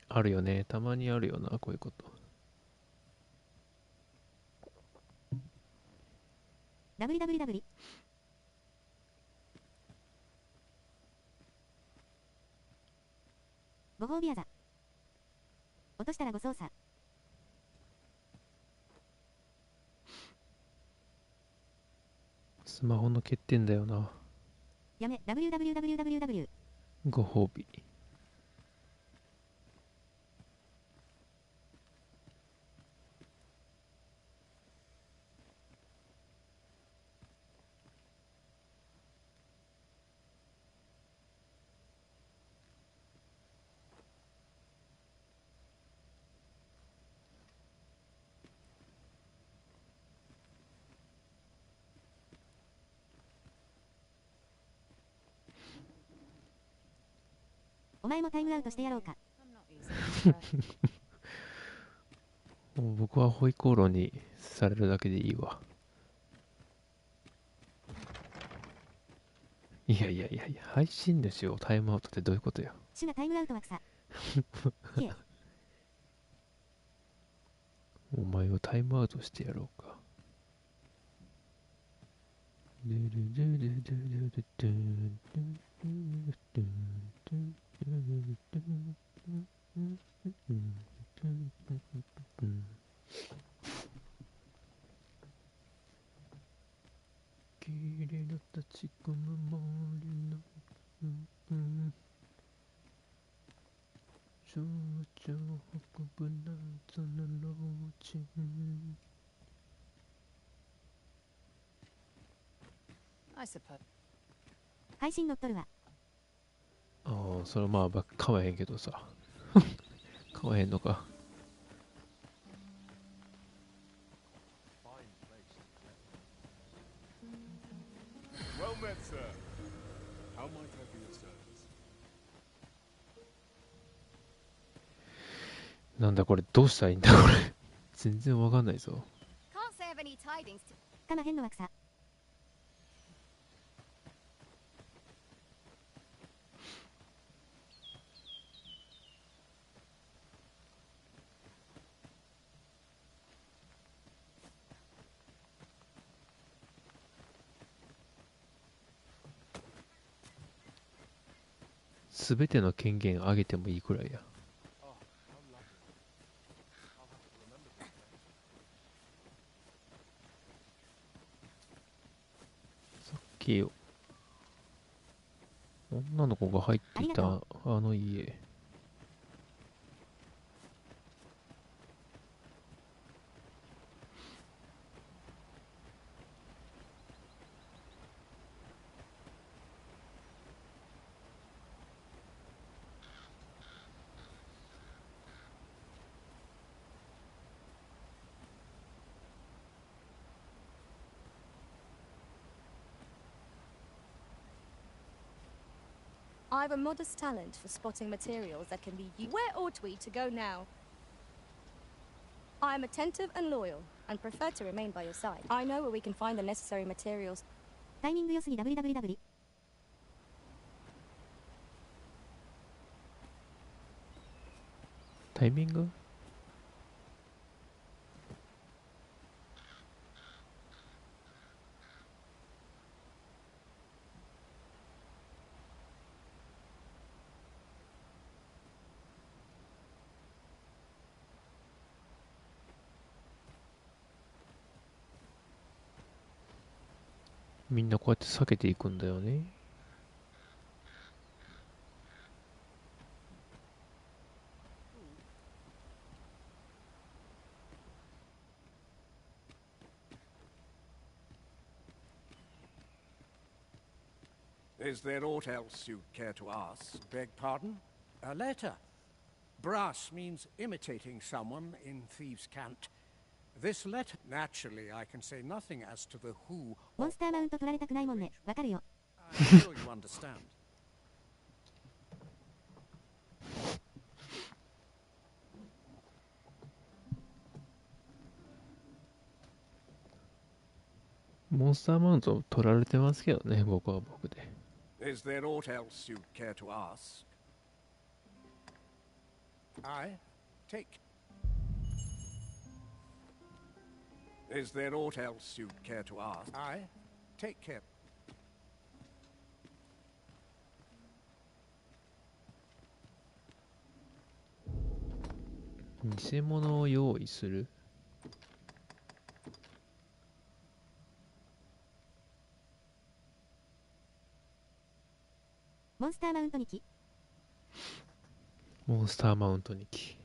あるよね、たまにあるよな、こういうこと。www。ご褒美あざ。落としたらご操作。スマホの欠点だよな。やめ、www。ご褒美。お前もタイムアウトしてやろうか。もう僕はホイコーローにされるだけでいいわ。いやいやいやいや、配信主をタイムアウトってどういうことよ。シュガタイムアウトは草。お前をタイムアウトしてやろうか。霧の立ち込む森の象徴を運ぶ謎の老人。配信乗っとるわ。ああ、それまあ買わへんけどさ。買わへんのか。Well met, sir. How might I be of service? なんだこれ、どうしたらいいんだこれ。全然わかんないぞ。かまへんのは草。すべての権限上げてもいいくらいや。さっき女の子が入っていたあの家。I have a modest talent for spotting materials that can be used. Where ought we to go now? I am attentive and loyal, and prefer to remain by your side. I know where we can find the necessary materials. タイミング良すぎ www。タイミング？みんなこうやって避けていくんだよね。Is there aught else you care to ask? Beg pardon? A letter. Brass means imitating someone in thieves' cant. This letter, naturally, I can say nothing as to the who. モンスターマウント取られたくないもんね。わかるよ。I'm sure you understand. モンスターマウント取られてますけどね、僕は僕で。Is there aught else you care to ask? I take. Is there aught else you care to ask? I take care. 偽物を用意する。モンスターマウント2機。モンスターマウント2機。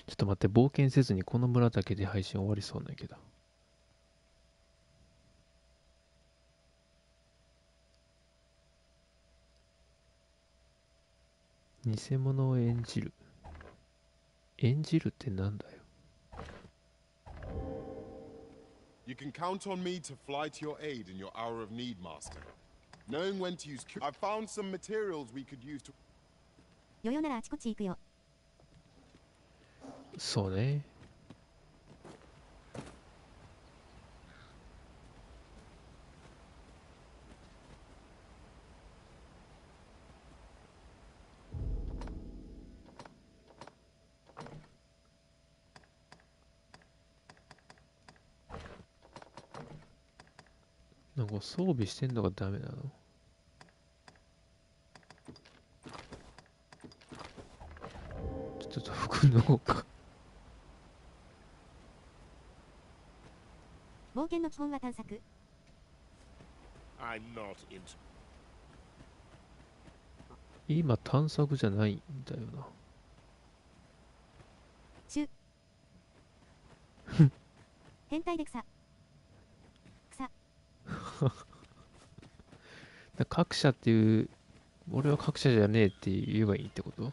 ちょっと待って、冒険せずにこの村だけで配信終わりそうなんやけど。偽物を演じる。演じるってなんだよ。You can count on me to fly to your aid in your hour of need, Master. Knowing when to use I found some materials we could use to 余裕ならあちこち行くよ。そうね。なんか装備してんのがダメなの？ちょっと服脱ごうか。冒険の基本は探索。I'm not into 今探索じゃないんだよな。変態で草。各社っていう、俺は各社じゃねえって言えばいいってこと？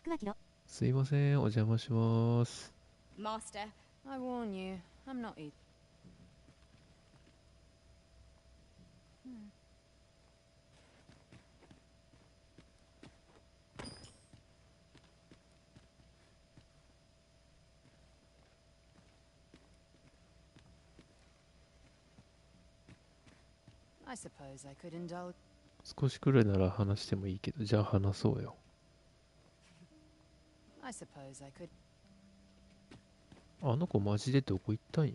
服は着ろ。すいません、お邪魔します。Master, I warn you, I'm not eating. I suppose I could indulge. 少しくらいなら話してもいいけど、じゃあ話そうよ。I suppose I could. あの子マジでどこ行ったんよ。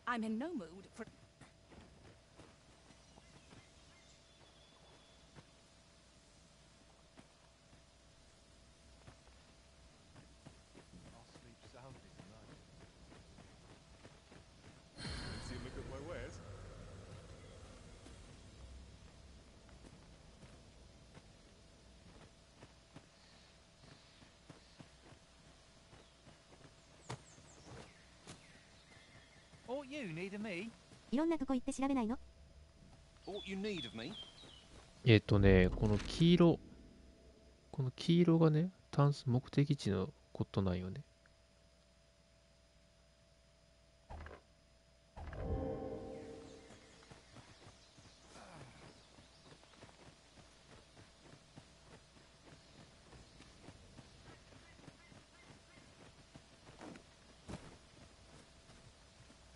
I'm in no mood for. I'll sleep soundly tonight. See, look at my wares. All you need of me? いろんなとこ行って調べないの？ All you need of me? この黄色、この黄色がね、目的地のことなんよね。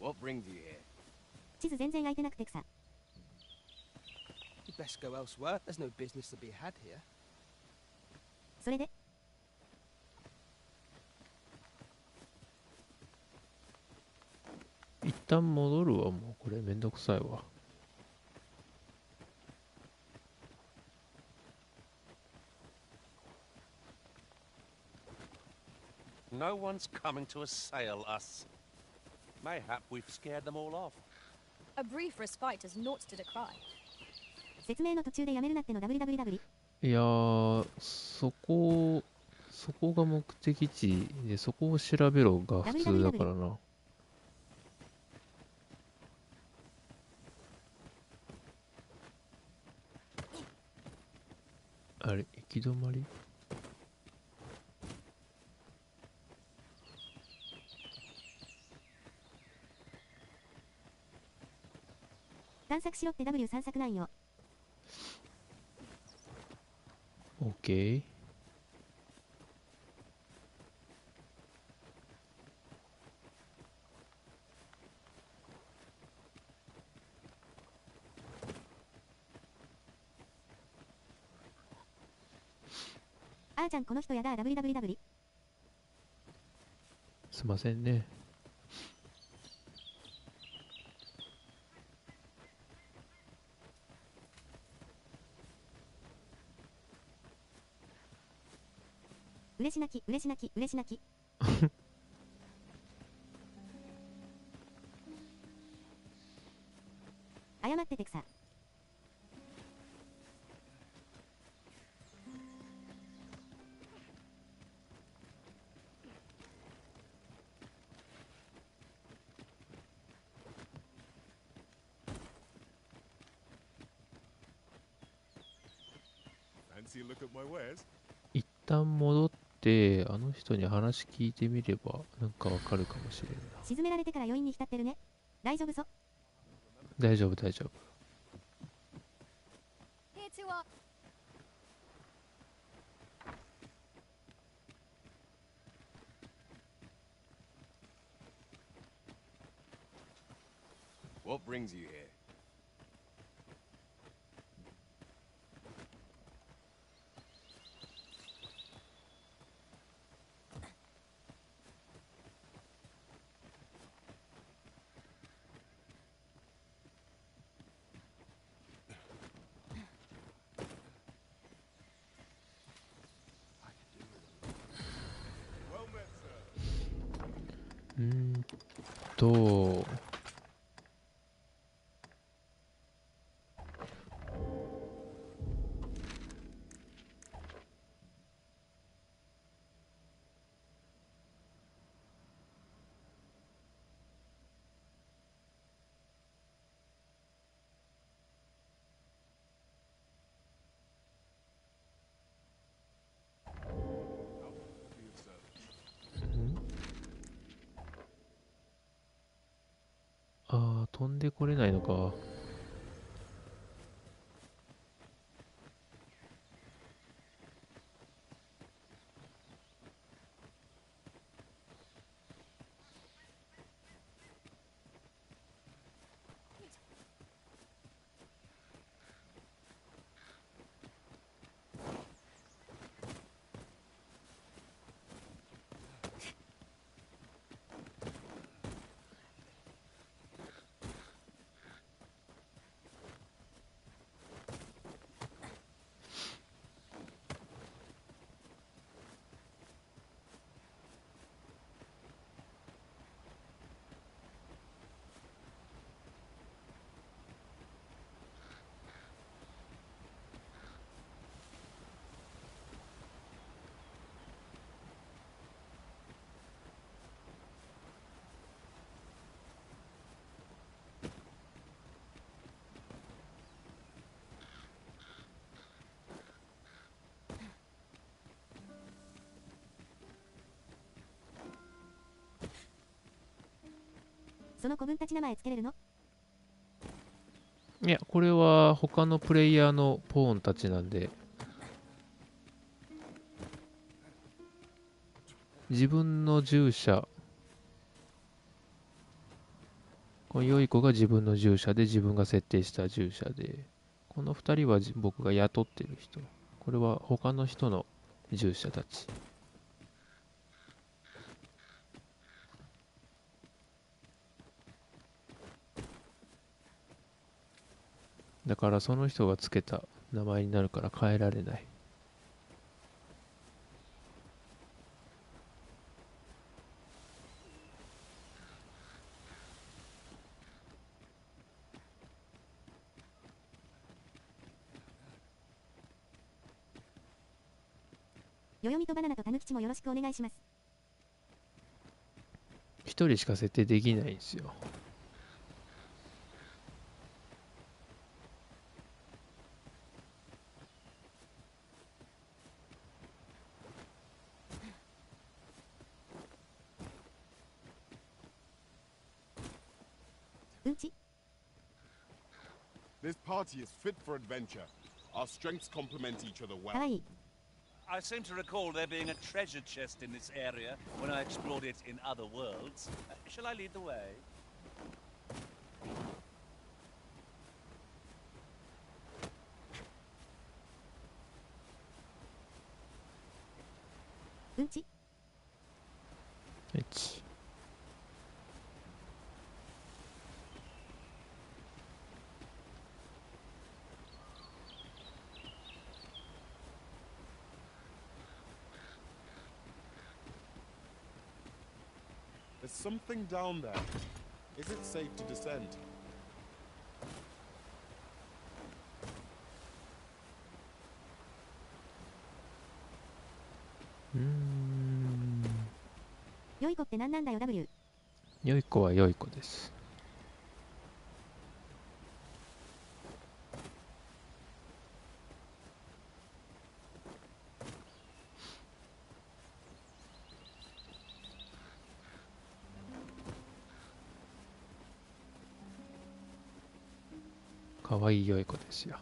What brings you here? 地図全然空いてなくて草。You'd best go elsewhere. There's no business to be had here. それで一旦戻るわ、もうこれめんどくさいわ。No one's coming to assail us. Mayhap we've scared them all off. A brief respite is naught to decry. 説明の途中でやめるなっての www。いやー、そこが目的地で、そこを調べろが普通だからな。あれ、行き止まり？探索しろって W 散策なんよ。OK。あーちゃんこの人やだ www。すいませんね。嬉し泣き嬉し泣き嬉し泣き。謝っててくさ。Fancy a look at my wares? 一旦戻って、あの人に話聞いてみれば、なんかわかるかもしれんな。沈められてから余韻に浸ってるね。大丈夫ぞ。大丈夫、大丈夫。Here to our. What brings you here? Well met, sir. ああ、飛んでこれないのか。その子分たち名前つけれるの？いや、これは他のプレイヤーのポーンたちなんで、自分の従者、この良い子が自分の従者で、自分が設定した従者で、この2人は僕が雇ってる人。これは他の人の従者たち。だからその人がつけた名前になるから変えられない。よよみとバナナとたぬきちもよろしくお願いします。一人しか設定できないんですよ。うんち This party is fit for adventure. Our strengths complement each other well. かわいい。I seem to recall there being a treasure chest in this area when I explored it in other worlds. Shall I lead the way? うんち1 There's something down there. Is it safe to descend?よい子って何なんだよ W。良い子は良い子です。かわいい良い子ですよ。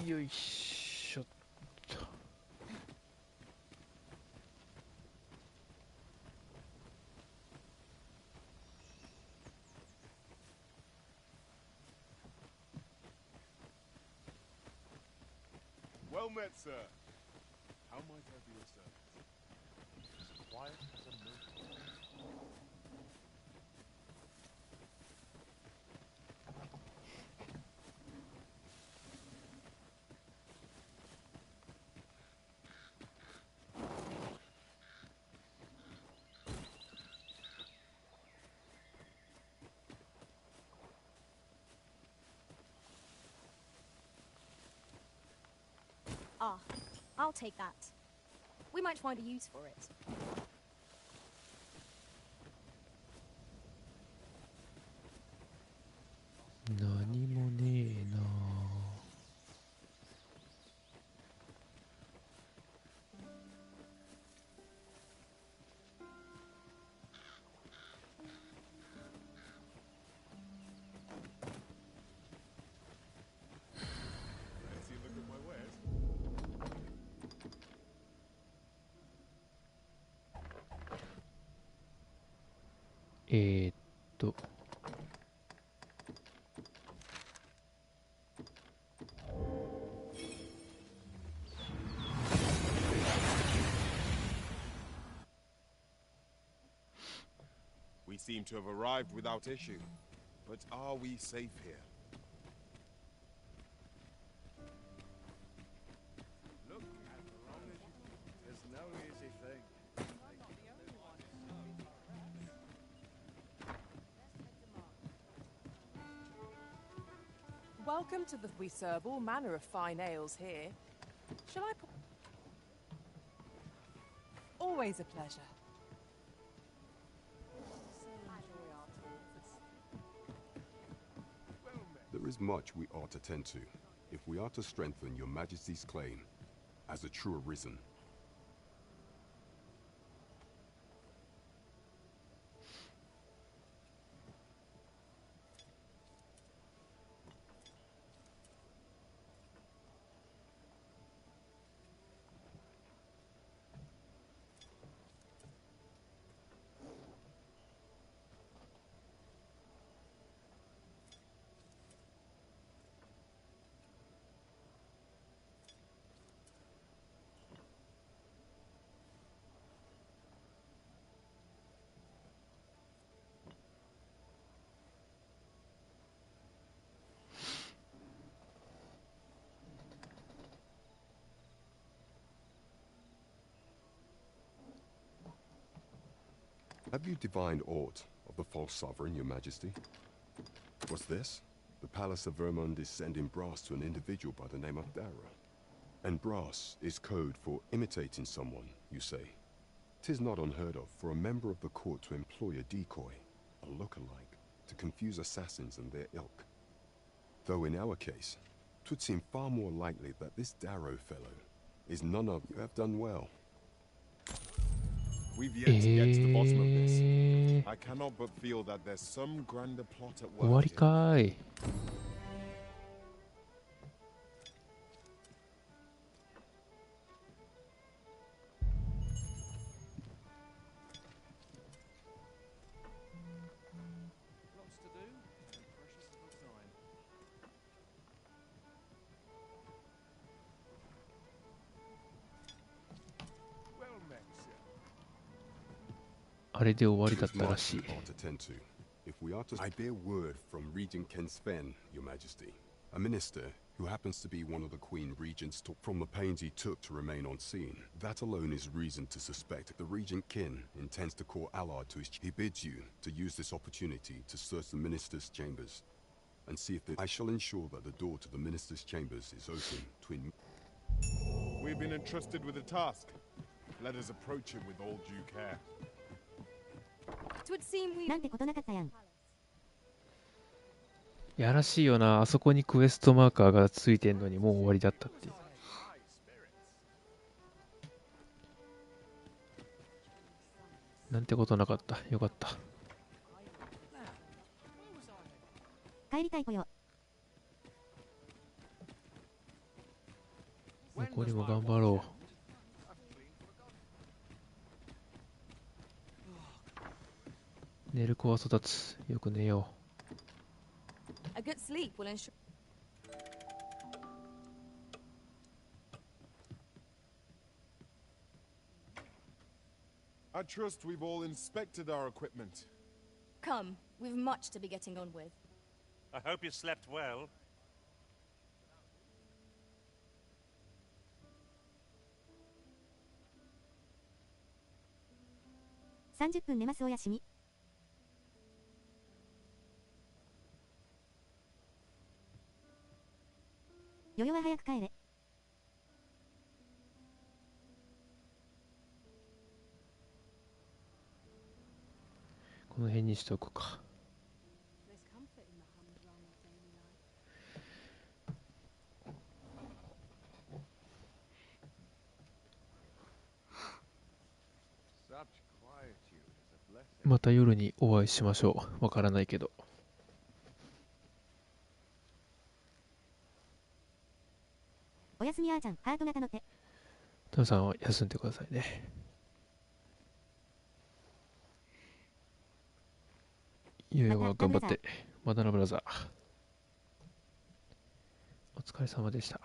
よいしょっと。Well met, sir. How might I be of service? As quiet as a motor. Ah, I'll take that. We might find a use for it. 何何もねえな。えーっと。We seem to have arrived without issue, but are we safe here? Look, as long as you... There's no easy thing. Welcome to the... We serve all manner of fine ales here. Shall I... Always a pleasure. There is much we ought to tend to, if we are to strengthen your Majesty's claim as a true arisen. Have you divined aught of the false sovereign, your majesty? What's this? The palace of Vermund is sending brass to an individual by the name of Dara. And brass is code for imitating someone, you say. 'Tis not unheard of for a member of the court to employ a decoy, a look-alike, to confuse assassins and their ilk. Though in our case, 'twould seem far more likely that this Darrow fellow is none of you have done well. We've yet to get to the bottom of this. I cannot but feel that there's some grander plot at work. 終わりかい。あれで終わりだったらしい。I bear word from Regent Ken Sven, your majesty. A minister who happens to be one of the Queen Regent's from the pains he took to remain on scene. That alone is reason to suspect the Regent Kin intends to call Allard to his... He bids you to use this opportunity to search the minister's chambers and see if I shall ensure that the door to the minister's chambers is open between... We've been entrusted with a task. Let us approach it with all due care. なんてことなかったやん。やらしいよな、あそこにクエストマーカーがついてんのにもう終わりだったって。なんてことなかった。よかった。帰りたいぽよ。残りも頑張ろう。寝る子は育つ。よく寝よう。A good sleep will ensure. I trust we've all inspected our equipment. Come, we've much to be getting on with. I hope you slept well. 30分寝ますおやしみ。よよは早く帰れ。この辺にしておくか。また夜にお会いしましょう。わからないけど。おやすみあーちゃん、ハート型の手。タムさんは休んでくださいね。ゆうやが頑張って。またなブラザー。お疲れ様でした。